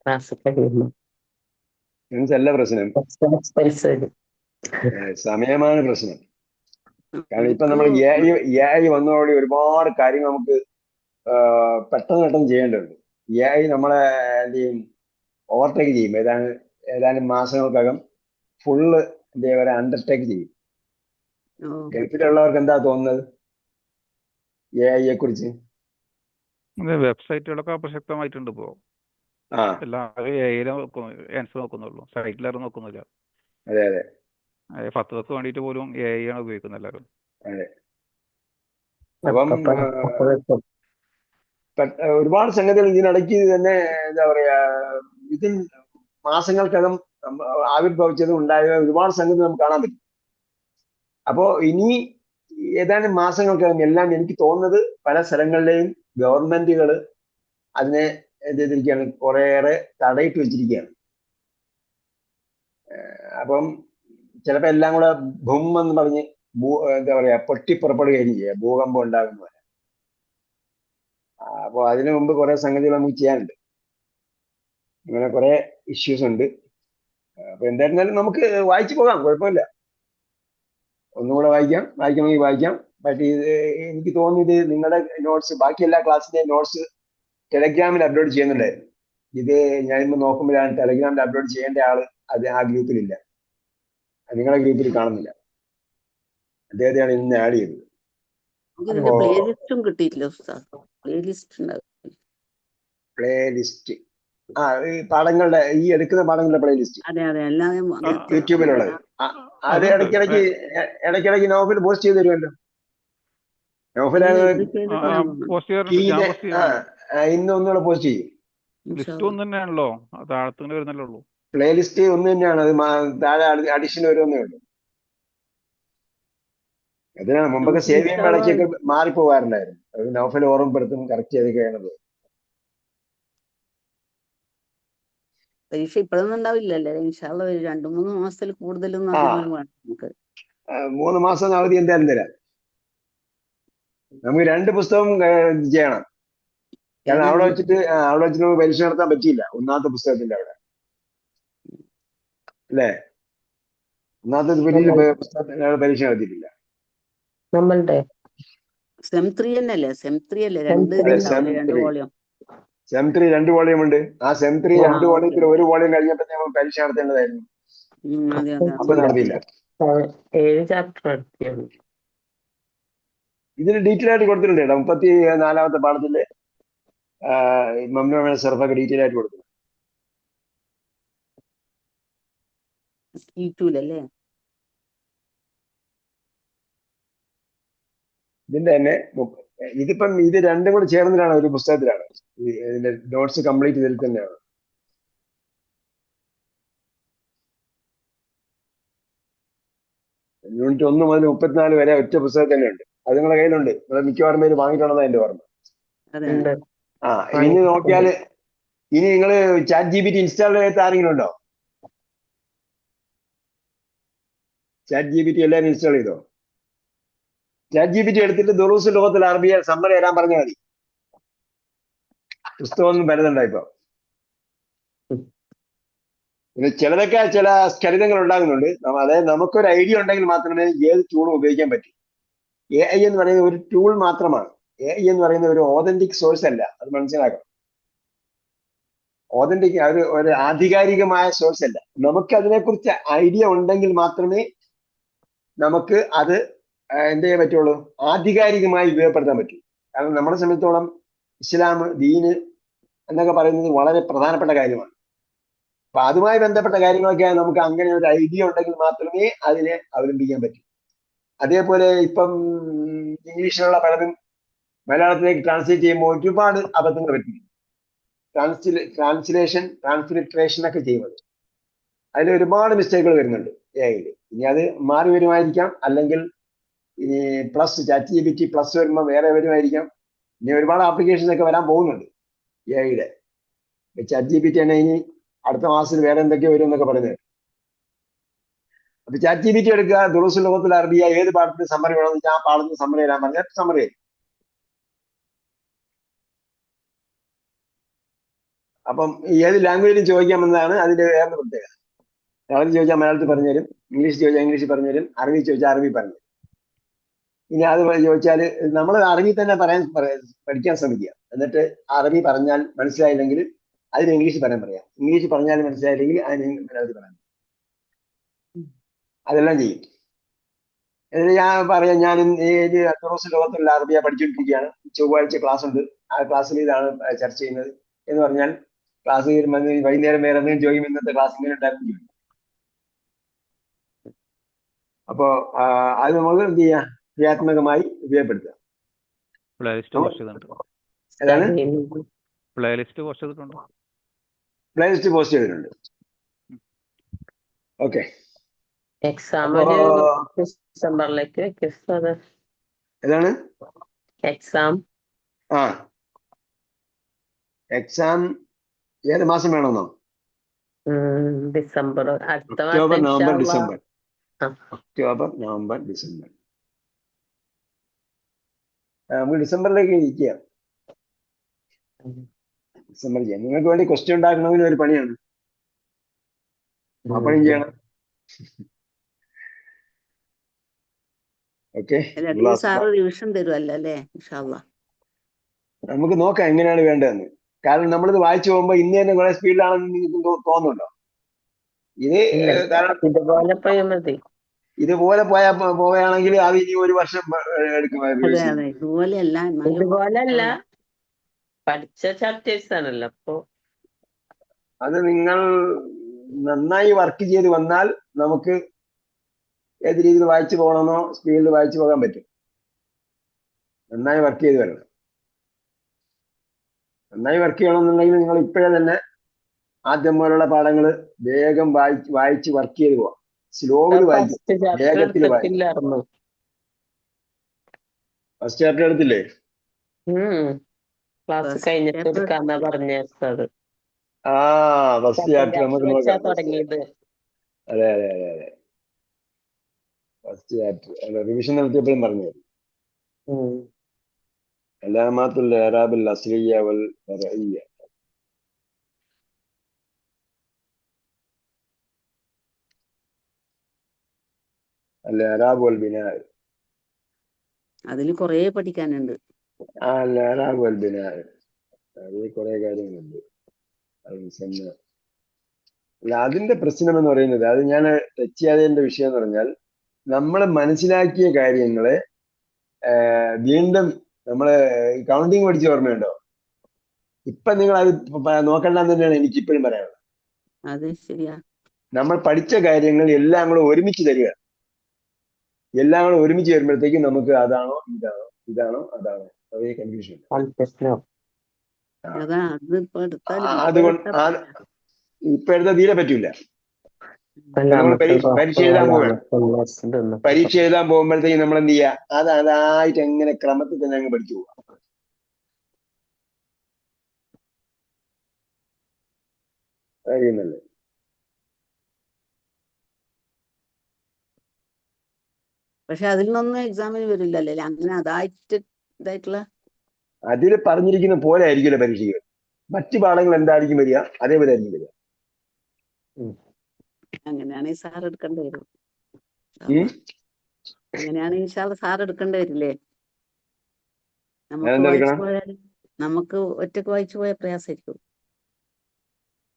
ക്ലാസ് കഴിയുന്നു. അല്ല പ്രശ്നം, എക്സ്പെൻസ് വരും. സമയമാണ് പ്രശ്നം. കാരണം ഇപ്പൊ നമ്മൾ നമുക്ക് AI വന്നതോടെ ഒരുപാട് കാര്യങ്ങൾ നമുക്ക് പെട്ടെന്ന് ചെയ്യേണ്ടതുണ്ട്. AI നമ്മളെ എന്ത് ചെയ്യും, ഓവർടേക്ക് ചെയ്യും. ഏതാനും മാസങ്ങൾക്കകം ഫുള്ള് എന്താ പറയുക, അണ്ടർടേക്ക് ചെയ്യും. ഗൾഫിലുള്ളവർക്ക് എന്താ തോന്നുന്നത് AI കുറിച്ച്? വെബ്സൈറ്റുകളൊക്കെ പ്രസക്തമായിട്ടുണ്ട് ഇപ്പോ. ആ എല്ലാവരും ആൻസർ നോക്കുന്നുള്ളൂ, സൈറ്റിലാരും നോക്കുന്നില്ല. അതെ അതെ ഫത്വക്ക് വേണ്ടിയിട്ട് പോലും AI ആണ് ഉപയോഗിക്കുന്നത് എല്ലാവരും. അതെ. അപ്പം ഒരുപാട് സംഗതികൾ ഇതിനിടയ്ക്ക് തന്നെ എന്താ പറയാ, ഇതിൽ മാസങ്ങൾക്കകം ആവിർഭവിച്ചതും ഉണ്ടായ ഒരുപാട് സംഗതി നമുക്ക് കാണാൻ പറ്റും. അപ്പോ ഇനി ഏതാനും മാസങ്ങൾക്കകം എല്ലാം എനിക്ക് തോന്നുന്നത് പല സ്ഥലങ്ങളിലെയും ഗവൺമെന്റുകൾ അതിനെ എന്ത് ചെയ്തിരിക്കുകയാണ്, കുറേയേറെ തടയിട്ട് വെച്ചിരിക്കുകയാണ്. അപ്പം ചിലപ്പോൾ എല്ലാം കൂടെ ഭൂം എന്ന് പറഞ്ഞ് എന്താ പറയാ പൊട്ടിപ്പുറപ്പെടുകയും ചെയ്യുക, ഭൂകമ്പം ഉണ്ടാകുന്ന. അപ്പോൾ അതിനു മുമ്പ് കുറെ സംഗതികൾ നമുക്ക് ചെയ്യാനുണ്ട്. അങ്ങനെ കുറെ ഇഷ്യൂസ് ഉണ്ട്. അപ്പൊ എന്തായിരുന്നാലും നമുക്ക് വായിച്ചു പോകാം, കുഴപ്പമില്ല. ഒന്നുകൂടെ വായിക്കണമെങ്കിൽ വായിക്കാം. പക്ഷേ ഇത് എനിക്ക് തോന്നിയത് നിങ്ങളുടെ നോട്ട്സ്, ബാക്കി എല്ലാ ക്ലാസ്സിന്റെയും നോട്ട്സ് ടെലഗ്രാമിൽ അപ്ലോഡ് ചെയ്യുന്നുണ്ടായിരുന്നു. ഇത് ഞാനിന്ന് നോക്കുമ്പോഴാണ് ടെലഗ്രാമിൽ അപ്ലോഡ് ചെയ്യേണ്ട ആള് ആ ഗ്രൂപ്പിലില്ല, നിങ്ങളുടെ ഗ്രൂപ്പിൽ കാണുന്നില്ല. അദ്ദേഹത്തെയാണ് ഇന്ന് ആഡ് ചെയ്തത്. ഇതിന്റെ പ്ലേലിസ്റ്റും കിട്ടിയിട്ടില്ല ഉസ്താദ്. പ്ലേലിസ്റ്റ് ഈ പാഠങ്ങളുടെ, ഈ എടുക്കുന്ന പാഠങ്ങളുടെ പ്ലേലിസ്റ്റ് അതെ അല്ലാതെ യൂട്യൂബിലുള്ളത്. അത് ഇടയ്ക്കിടയ്ക്ക് നോഫിൽ പോസ്റ്റ് ചെയ്ത് തരുമല്ലോ. നോഫിലാണ് ഇന്ന് ഒന്നുകൂടെ പോസ്റ്റ് ചെയ്യും. ലിസ്റ്റ് ഒന്ന് തന്നെയാണല്ലോ, താഴത്തുനിന്ന് വരുന്നല്ലേ ഉള്ളൂ. പ്ലേലിസ്റ്റ് ഒന്ന് തന്നെയാണ്, അത് താഴെ അഡീഷൻ വരുമെന്നേ ഉള്ളൂ. അതിനാണ് മുമ്പൊക്കെ സേവ് ചെയ്യുമ്പോൾ ഇടയ്ക്കൊക്കെ മാറിപ്പോകാറുണ്ടായിരുന്നു. അത് നോഫൽ ഓർമ്മപ്പെടുത്തും, കറക്റ്റ് ചെയ്തൊക്കെയാണത്. പരീക്ഷ ഇപ്പോഴൊന്നും ഉണ്ടാവില്ലല്ലേ? ഇൻഷാള്ള 2-3 മാസത്തിൽ കൂടുതലൊന്നും അധികം വേണം നമുക്ക്. 3 മാസം അവധി എന്തായാലും തരാം. നമുക്ക് 2 പുസ്തകം ചെയ്യണം. കാരണം അവിടെ വെച്ചിട്ട് നമുക്ക് പരീക്ഷ നടത്താൻ പറ്റിയില്ല, ഒന്നാമത്തെ പുസ്തകത്തിന്റെ അവിടെ അല്ലേ. ഒന്നാമത്തെ പുസ്തകത്തിന്റെ പരീക്ഷ നടത്തിയിട്ടില്ല. നമ്മളുടെ സെം 3 തന്നെയല്ലേ? സെം 3 അല്ലേ? 2 വോളിയം. സെം 3 2 വോളിയം ഉണ്ട്. ആ സെം 3 2 വോളിയത്തിൽ 1 വോളിയം കഴിഞ്ഞപ്പോൾ നമ്മൾ പരീക്ഷ നടത്തേണ്ടതായിരുന്നു. അപ്പൊ നടത്തിയില്ല. 7 ചാപ്റ്റർ ഇതിന് ഡീറ്റെയിൽ ആയിട്ട് കൊടുത്തിട്ടുണ്ട് കേട്ടോ. 34ാമത്തെ പാഠത്തില് മംനൂഅ സർഫൊക്കെ ഡീറ്റെയിൽ ആയിട്ട് കൊടുത്തു. ഇതിന്റെ തന്നെ ഇതിപ്പം ഇത് രണ്ടും കൂടെ ചേർന്നിട്ടാണ് ഒരു പുസ്തകത്തിലാണ്. ഇതിന്റെ നോട്ട്സ് കംപ്ലീറ്റ് ഇതിൽ തന്നെയാണ്. യൂണിറ്റ് 1 മുതൽ 34 വരെ ഒറ്റ പുസ്തകം തന്നെ ഉണ്ട്. അത് നിങ്ങളുടെ കയ്യിലുണ്ട്. നിങ്ങളെ മിക്കവാറും പേര് വാങ്ങിയിട്ടുണ്ടെന്നാണ് എന്റെ ഓർമ്മ. ഇനി നോക്കിയാല് ഇനി നിങ്ങൾ ചാറ്റ് GPT ഇൻസ്റ്റാൾ ചെയ്ത ആരെങ്കിലും ഉണ്ടോ? ചാറ്റ് GPT എല്ലാവരും ഇൻസ്റ്റാൾ ചെയ്തോ? ചാറ്റ് GPT എടുത്തിട്ട് ദുറൂസ് ലോകത്തിൽ അറബിയ സമ്മറി തരാൻ പറഞ്ഞാൽ മതി. പുസ്തകമൊന്നും വരുന്നുണ്ടോ ഇപ്പൊ? പിന്നെ ചിലതൊക്കെ ചില സ്ഖലിതങ്ങൾ ഉണ്ടാകുന്നുണ്ട്. അതായത് നമുക്കൊരു ഐഡിയ ഉണ്ടെങ്കിൽ മാത്രമേ ഏത് ടൂളും ഉപയോഗിക്കാൻ പറ്റൂ. AI എന്ന് പറയുന്നത് ഒരു ടൂൾ മാത്രമാണ്. AI എന്ന് പറയുന്നത് ഒരു ഓതന്റിക് സോഴ്സ് അല്ല, അത് മനസ്സിലാക്കണം. ഓതന്റിക് ഒരു ആധികാരികമായ സോഴ്സ് അല്ല. നമുക്ക് അതിനെക്കുറിച്ച് ഐഡിയ ഉണ്ടെങ്കിൽ മാത്രമേ നമുക്ക് അത് എന്ത് ചെയ്യാൻ പറ്റുള്ളൂ, ആധികാരികമായി ഉപയോഗപ്പെടുത്താൻ പറ്റൂ. കാരണം നമ്മളെ സംബന്ധിച്ചോളം ഇസ്ലാം, ദീന് എന്നൊക്കെ പറയുന്നത് വളരെ പ്രധാനപ്പെട്ട കാര്യമാണ്. അപ്പൊ അതുമായി ബന്ധപ്പെട്ട കാര്യങ്ങളൊക്കെ നമുക്ക് അങ്ങനെ ഒരു ഐഡിയ ഉണ്ടെങ്കിൽ മാത്രമേ അതിനെ അവലംബിക്കാൻ പറ്റൂ. അതേപോലെ ഇപ്പം ഇംഗ്ലീഷിലുള്ള പലതും മലയാളത്തിലേക്ക് ട്രാൻസ്ലേറ്റ് ചെയ്യുമ്പോൾ ഒരുപാട് അബദ്ധങ്ങൾ പറ്റിയിരിക്കും. ട്രാൻസ്ലിട്രേഷൻ ഒക്കെ ചെയ്യുന്നത് അതിൽ ഒരുപാട് മിസ്റ്റേക്കുകൾ വരുന്നുണ്ട് എഐയിൽ. ഇനി അത് മാറി വരുമായിരിക്കാം, അല്ലെങ്കിൽ ഇനി പ്ലസ് ChatGPT പ്ലസ് വരുമ്പോൾ വേറെ വരുമായിരിക്കാം. ഇനി ഒരുപാട് ആപ്ലിക്കേഷൻസ് ഒക്കെ വരാൻ പോകുന്നുണ്ട് എഐയുടെ. ChatGPT തന്നെ ഇനി അടുത്ത മാസത്തിൽ വേറെ എന്തൊക്കെയോ വരും എന്നൊക്കെ പറയുന്നത്. അപ്പൊ ChatGPT എടുക്കുക, ദുറൂസുൽ ലുഗത്തുൽ അറബിയ, ഏത് പാഠത്തിന് സമ്മറി വേണമെന്ന് വെച്ചാൽ ആ പാഠത്തിന് സമ്മറി തരാൻ പറഞ്ഞാൽ സമ്മറി. അപ്പം ഏത് ലാംഗ്വേജിലും ചോദിക്കാമെന്നതാണ് അതിന്റെ വേറെ പ്രത്യേകത. മലയാളത്തിൽ ചോദിച്ചാൽ മലയാളത്തിൽ പറഞ്ഞുതരും, ഇംഗ്ലീഷ് ചോദിച്ചാൽ ഇംഗ്ലീഷിൽ പറഞ്ഞുതരും, അറബി ചോദിച്ചാൽ അറബി പറഞ്ഞുതരും. ഇനി അത് ചോദിച്ചാൽ നമ്മൾ അറബി തന്നെ പഠിക്കാൻ ശ്രമിക്കുക. എന്നിട്ട് അറബി പറഞ്ഞാൽ മനസ്സിലായില്ലെങ്കിൽ അതിന് ഇംഗ്ലീഷ് പറയാം, ഇംഗ്ലീഷ് പറഞ്ഞാൽ മനസ്സിലായില്ലെങ്കിൽ അതിന് മലയാളത്തിൽ പറയാം. അതെല്ലാം ചെയ്യും. എന്നിട്ട് ഞാൻ പറയാം, ഞാൻ ദുറൂസുൽ ലുഗത്തുൽ അറബിയ പഠിച്ചുകൊണ്ടിരിക്കുകയാണ്, ചൊവ്വാഴ്ച ക്ലാസ് ഉണ്ട്, ആ ക്ലാസ്സിൽ ഇതാണ് ചർച്ച ചെയ്യുന്നത് എന്ന് പറഞ്ഞാൽ ക്ലാസ് വൈകുന്നേരം വേറെ എന്തെങ്കിലും ചോദിക്കും, ഇന്നത്തെ ക്ലാസ് ഇങ്ങനെ ഉണ്ടായിരുന്നു. അപ്പോ അത് നമ്മൾ എന്ത് ചെയ്യാം, ക്രിയാത്മകമായി ഉപയോഗപ്പെടുത്തുക. പ്ലേലിസ്റ്റ് പോസ്റ്റ് ചെയ്തിട്ടുണ്ട്. ഏതാണ് പ്ലേലിസ്റ്റ് പോസ്റ്റ് ചെയ്തിട്ടുണ്ട്. പ്ലേലിസ്റ്റ് പോസ്റ്റ് ചെയ്തിട്ടുണ്ട്. ഓക്കെ. എക്സാം ഒരു ഡിസംബറിലേക്ക് വെക്കുന്നത്. ഏതാണ് എക്സാം എക്സാം ഏത് മാസം വേണമെന്നോ? ഡിസംബർ, അടുത്ത ഒക്ടോബർ, മാസം നവംബർ, ഇൻഷാ ഡിസംബർ. അള്ളാ. October, November, December. നമുക്ക് ഡിസംബറിലേക്ക് ഇരിക്കുക. ഡിസംബർ ചെയ്യാം. നിങ്ങൾക്ക് വേണ്ടി ക്വസ്റ്റ്യൻ ഉണ്ടാക്കണമെങ്കിൽ ഒരു പണിയാണ്, ആ പണി ചെയ്യണം. ഓക്കെ. സാറ് റിവിഷൻ തരുമല്ലോ അല്ലേ? ഇൻഷാ അള്ളാ. നമുക്ക് നോക്കാം എങ്ങനെയാണ് വേണ്ടതെന്ന്. കാരണം നമ്മളിത് വായിച്ചു പോകുമ്പോ ഇന്ന് തന്നെ കുറെ സ്പീഡിലാണെന്ന് നിങ്ങൾക്ക് തോന്നുന്നുണ്ടോ? ഇത് കാരണം ഇതുപോലെ പോയാൽ മതി. ഇതുപോലെ പോവുകയാണെങ്കിൽ അത് ഇനി ഒരു വർഷം എടുക്കും. ഇതുപോലെയല്ല, പഠിച്ച ചാപ്റ്റേഴ്സ് ആണല്ലോ. അപ്പൊ അത് നിങ്ങൾ നന്നായി വർക്ക് ചെയ്ത് വന്നാൽ നമുക്ക് ഏത് രീതിയിൽ വായിച്ചു പോകണമെന്നോ സ്പീഡിൽ വായിച്ചു പോകാൻ പറ്റും. നന്നായി വർക്ക് ചെയ്ത് വരണം. നന്നായി വർക്ക് ചെയ്യണമെന്നുണ്ടെങ്കിൽ നിങ്ങൾ ഇപ്പോഴേ തന്നെ ആദ്യം പോലുള്ള പാഠങ്ങൾ വേഗം വായിച്ച് വർക്ക് ചെയ്ത് പോവാം. സ്ലോവിൽ വായിക്കും, വേഗത്തിൽ വായിക്കും. ഫസ്റ്റ് ചാപ്റ്റർ എടുത്തില്ലേ? ക്ലാസ് കഴിഞ്ഞിട്ട് എടുക്കാന്നാ പറഞ്ഞ ഫസ്റ്റ് ചാപ്റ്റർ നമുക്ക് നോക്കാം. തുടങ്ങിയത്. അതെ അതെ അതെ അതെ, ഫസ്റ്റ് ചാപ്റ്റർ റിവിഷൻ നടത്തിയപ്പോഴും പറഞ്ഞു. അലാമാത്തുൽ ഇഅ്റാബിൽ അസ്ലിയ്യ വൽ ഫർഇയ്യ. അൽ ഇഅ്റാബ് വൽ ബിനാ. അതിൽ കുറെ പഠിക്കാനുണ്ട്. അൽ ഇഅ്റാബ് വൽ ബിനാ, അതിൽ കുറെ കാര്യങ്ങളുണ്ട്. അല്ല, അതിന്റെ പ്രശ്നം എന്ന് പറയുന്നത്, അത് ഞാൻ ടച്ച് ചെയ്യാതെ വിഷയം എന്ന് പറഞ്ഞാൽ, നമ്മൾ മനസ്സിലാക്കിയ കാര്യങ്ങളെ വീണ്ടും നമ്മള് കൗണ്ടിങ് പഠിച്ച ഓർമ്മയുണ്ടോ? ഇപ്പൊ നിങ്ങൾ അത് നോക്കണ്ടെന്ന് തന്നെയാണ് എനിക്ക് ഇപ്പോഴും പറയാനുള്ളത്. അത് ശരിയാ. നമ്മൾ പഠിച്ച കാര്യങ്ങൾ എല്ലാം കൂടെ ഒരുമിച്ച് തരിക. എല്ലാം കൂടെ ഒരുമിച്ച് വരുമ്പോഴത്തേക്കും നമുക്ക് അതാണോ ഇതാണോ ഇതാണോ അതാണോ അതേ കൺഫ്യൂഷൻ. അതുകൊണ്ട് ഇപ്പൊ എടുത്താൽ തീരെ പറ്റൂല. നമ്മൾ പരീക്ഷ എഴുതാൻ പോവുകയാണ്. പരീക്ഷ എഴുതാൻ പോകുമ്പോഴത്തേക്കും നമ്മൾ എന്ത് ചെയ്യുക, അതായിട്ട് എങ്ങനെ ക്രമത്തിൽ തന്നെ അങ്ങ് പഠിച്ചു പോവാം. അറിയുന്നല്ലേ? പക്ഷെ അതിൽ നിന്നൊന്നും എക്സാമിന് വരില്ലല്ലേ അങ്ങനെ ഇതായിട്ടുള്ള. അതിൽ പറഞ്ഞിരിക്കുന്ന പോലെ ആയിരിക്കില്ല പരീക്ഷയ്ക്ക്. മറ്റു പാഠങ്ങൾ എന്തായിരിക്കും വരിക, അതേപോലെ ആയിരിക്കും വരിക. അങ്ങനെയാണെങ്കിൽ സാർ എടുക്കേണ്ടി വരും. അങ്ങനെയാണെങ്കിൽ സാർ എടുക്കേണ്ടി വരില്ലേ? നമുക്ക് ഒറ്റക്ക് വായിച്ചു പോയ പ്രയാസമായിരിക്കും.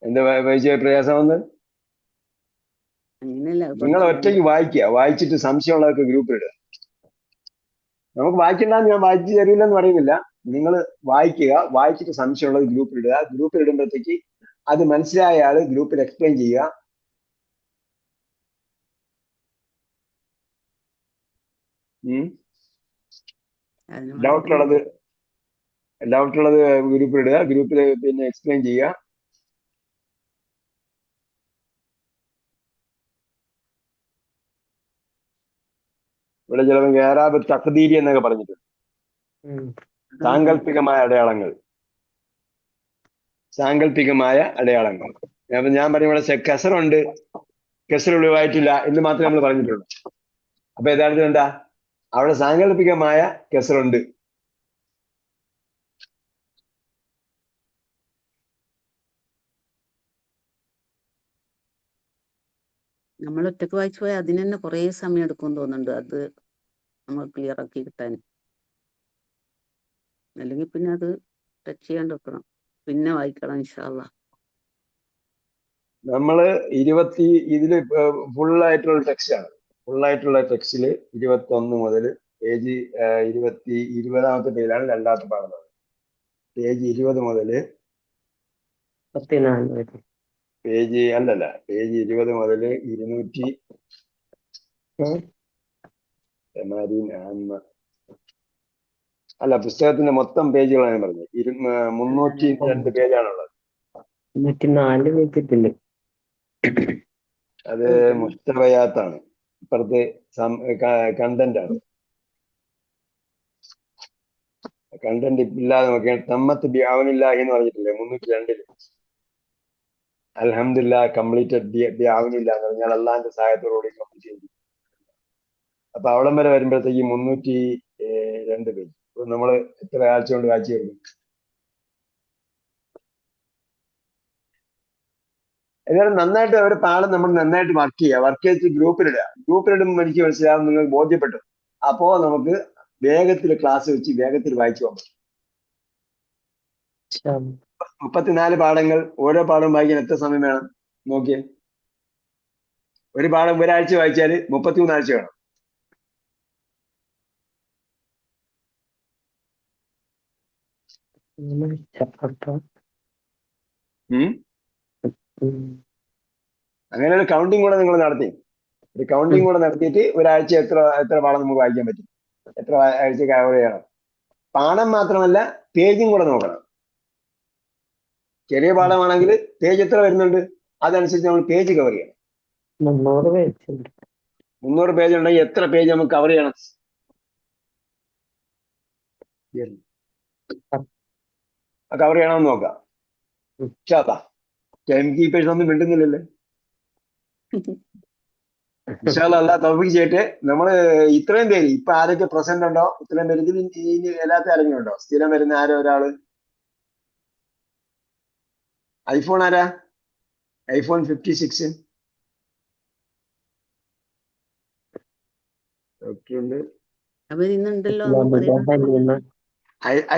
എന്താ വായിച്ച പ്രയാസമെന്ന്? അങ്ങനെയല്ല, നിങ്ങൾ ഒറ്റയ്ക്ക് വായിക്കുക, വായിച്ചിട്ട് സംശയമുള്ളതൊക്കെ ഗ്രൂപ്പിൽ ഇടുക. നമുക്ക് വായിക്കണ്ടെന്ന് ഞാൻ വായിച്ചു തരില്ലെന്ന് പറയുന്നില്ല. നിങ്ങൾ വായിക്കുക, വായിച്ചിട്ട് സംശയമുള്ളത് ഗ്രൂപ്പിൽ ഇടുക. ഗ്രൂപ്പിൽ ഇടുമ്പോഴത്തേക്ക് അത് മനസ്സിലായ ആള് ഗ്രൂപ്പിൽ എക്സ്പ്ലെയിൻ ചെയ്യുക. അതിന് ഡൗട്ടുള്ളത് ഗ്രൂപ്പിൽ ഇടുക. ഗ്രൂപ്പിൽ പിന്നെ എക്സ്പ്ലെയിൻ ചെയ്യുക. ഇവിടെ ചിലപ്പോൾ ഏറാബ് തഖ്ദീരി എന്നൊക്കെ പറഞ്ഞിട്ടുണ്ട്. സാങ്കല്പികമായ അടയാളങ്ങൾ. അപ്പൊ ഞാൻ പറയും ഇവിടെ കെസറുണ്ട്, കെസർ ഒഴിവായിട്ടില്ല എന്ന് മാത്രമേ നമ്മൾ പറഞ്ഞിട്ടുള്ളൂ. അപ്പൊ യഥാർത്ഥത്തിൽ എന്താ, അവിടെ സാങ്കല്പികമായ കെസറുണ്ട്. നമ്മൾ ഒറ്റക്ക് വായിച്ചു പോയാൽ അതിന് തന്നെ കുറേ സമയം എടുക്കും തോന്നുന്നുണ്ട്, അത് നമ്മൾ ക്ലിയർ ആക്കി കിട്ടാൻ. അല്ലെങ്കിൽ പിന്നെ അത് ടച്ച് ചെയ്യാണ്ട് വെക്കണം, പിന്നെ വായിക്കണം ഇൻഷാ അള്ളാ. നമ്മള് ഇതില് ഫുള്ളായിട്ടുള്ള ടെക്സ്റ്റാണ്. ഫുള്ളായിട്ടുള്ള ടെക്സ്റ്റില് 21 മുതൽ പേജ് 20ാമത്തെ പേജിലാണ് രണ്ടാമത്തെ പാഠം. പേജ് 20 മുതൽ പേജ് 20 മുതൽ 280 പുസ്തകത്തിന്റെ മൊത്തം പേജുകളാണ് പറഞ്ഞത്. 302 പേജാണുള്ളത്. 104 പേജിട്ടുണ്ട്. അത് മുസ്തവയാത്താണ്. ഇപ്പുറത്ത് കണ്ടന്റ് ആണ്. കണ്ടന്റ് ഇല്ലാതെ നോക്കിയാൽ തമ്മത്ത് ബിആവനില്ലാഹി എന്ന് പറഞ്ഞിട്ടില്ലേ 302-ല്. അൽഹംദുലില്ലാഹ് കംപ്ലീറ്റഡ് ബിആവനില്ലാ എന്ന് പറഞ്ഞാൽ അള്ളാഹിന്റെ സഹായത്തോടുകൂടി കംപ്ലീറ്റ് ചെയ്തു. അപ്പൊ അവിടം വരെ വരുമ്പോഴത്തേക്ക് 302 പേജ്. നമ്മൾ എത്ര ആഴ്ച കൊണ്ട് വായിച്ചു തീർക്കും? എന്നാലും നന്നായിട്ട് ഒരു പാഠം നമ്മൾ നന്നായിട്ട് വർക്ക് ചെയ്യുക. വർക്ക് ചെയ്തിട്ട് ഗ്രൂപ്പിലിടുക. ഗ്രൂപ്പിലിടുമ്പോൾ എനിക്ക് മനസ്സിലാവും, നിങ്ങൾക്ക് ബോധ്യപ്പെട്ടു. അപ്പോ നമുക്ക് വേഗത്തിൽ ക്ലാസ് വെച്ച് വേഗത്തിൽ വായിച്ചു പോകാം. 34 പാഠങ്ങൾ. ഓരോ പാഠം വായിക്കാൻ എത്ര സമയം വേണം നോക്കിയേ. ഒരു പാഠം ഒരാഴ്ച വായിച്ചാൽ 33 ആഴ്ച വേണം. അങ്ങനെ ഒരു കൗണ്ടിങ് കൂടെ നിങ്ങൾ നടത്തി. ഒരു കൗണ്ടിങ് കൂടെ നടത്തിയിട്ട് ഒരാഴ്ച എത്ര പാഠം നമുക്ക് വായിക്കാൻ പറ്റും, എത്ര ആഴ്ച കവർ ചെയ്യണം. പാഠം മാത്രമല്ല, പേജും കൂടെ നോക്കണം. ചെറിയ പാഠമാണെങ്കിൽ പേജ് എത്ര വരുന്നുണ്ട്, അതനുസരിച്ച് നമ്മൾ പേജ് കവർ ചെയ്യണം. 300 പേജ് ഉണ്ടെങ്കിൽ എത്ര പേജ് നമുക്ക് കവർ ചെയ്യണം? കവർ ചെയ്യണമെന്ന് നോക്കാം. ടൈം കീപ്പേഴ്സ് ഒന്നും മിണ്ടുന്നില്ലല്ലേ? അല്ലാഹ് തൗഫീഖ് ചെയ്യട്ടെ. നമ്മള് ഇത്രയും പേര് ഇപ്പൊ ആരൊക്കെ പ്രസന്റ് ഉണ്ടോ, ഇത്രയും പേര് ഇനി എല്ലാത്ത ആരെങ്കിലും ഉണ്ടോ? സ്ഥിരം വരുന്ന ആരോ ഒരാള്? ഐഫോൺ ആരാ? ഐഫോൺ 56 ഉണ്ട്. ഇന്നുണ്ടല്ലോ.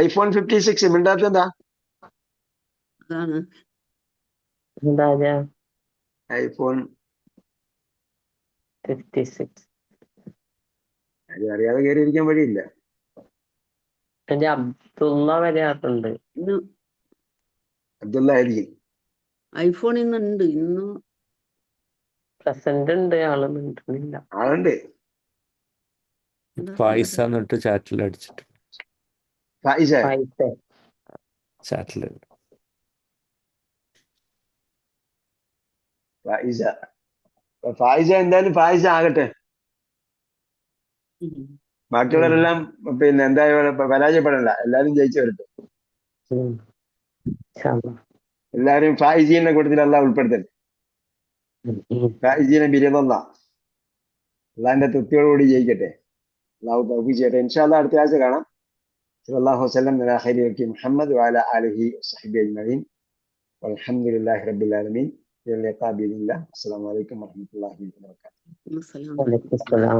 ഐഫോൺ 56 മിണ്ടാത്ത എന്താ? അതാണ് ഐഫോൺ 56 അത് അറിയാതെ കയറിയിരിക്കാൻ വഴിയില്ല. അബ്ദുള്ള വരാറുണ്ട്. ഇന്ന് അബ്ദുള്ള ആയിരിക്കും. ഐഫോൺ ഇന്നുണ്ട്. ഇന്ന് പ്രസന്റ് ഉണ്ട്, ആള് മിണ്ടുന്നില്ല. ആളുണ്ട്. ഫായിസ എന്നിട്ട് ചാറ്റിൽ അടിച്ചിട്ട് ചാറ്റിൽ ഫായിസ എന്തായാലും ഫായിസ ആകട്ടെ. ബാക്കിയുള്ളവരെല്ലാം പിന്നെ എന്തായാലും പരാജയപ്പെടണ്ട, എല്ലാരും ജയിച്ചു വരട്ടെ. എല്ലാരും ഫായിസീനെ കൂട്ടത്തിൽ അല്ലാഹ് ഉൾപ്പെടുത്തട്ടെ. ഫായിസീനെ ബിരിയല്ല അള്ളാഹിന്റെ തൃപ്തിയോടുകൂടി ജയിക്കട്ടെ. അള്ളാഹു തൗഫീഖ് ചെയ്യട്ടെ. ഇൻഷാ അല്ലാഹ് അടുത്ത ആഴ്ച കാണാം. സല്ലല്ലാഹു അലൈഹി വസല്ലം അലാ ഖൈരി ഖൽഖി മുഹമ്മദ് വഅലാ ആലിഹി വസഹ്ബിഹി അജ്മഈൻ വൽഹംദുലില്ലാഹി റബ്ബിൽ ആലമീൻ. അസ്സലാമു അലൈക്കും വറഹ്മത്തുള്ളാഹി വബറകാതുഹു. അലൈക്കും സലാം.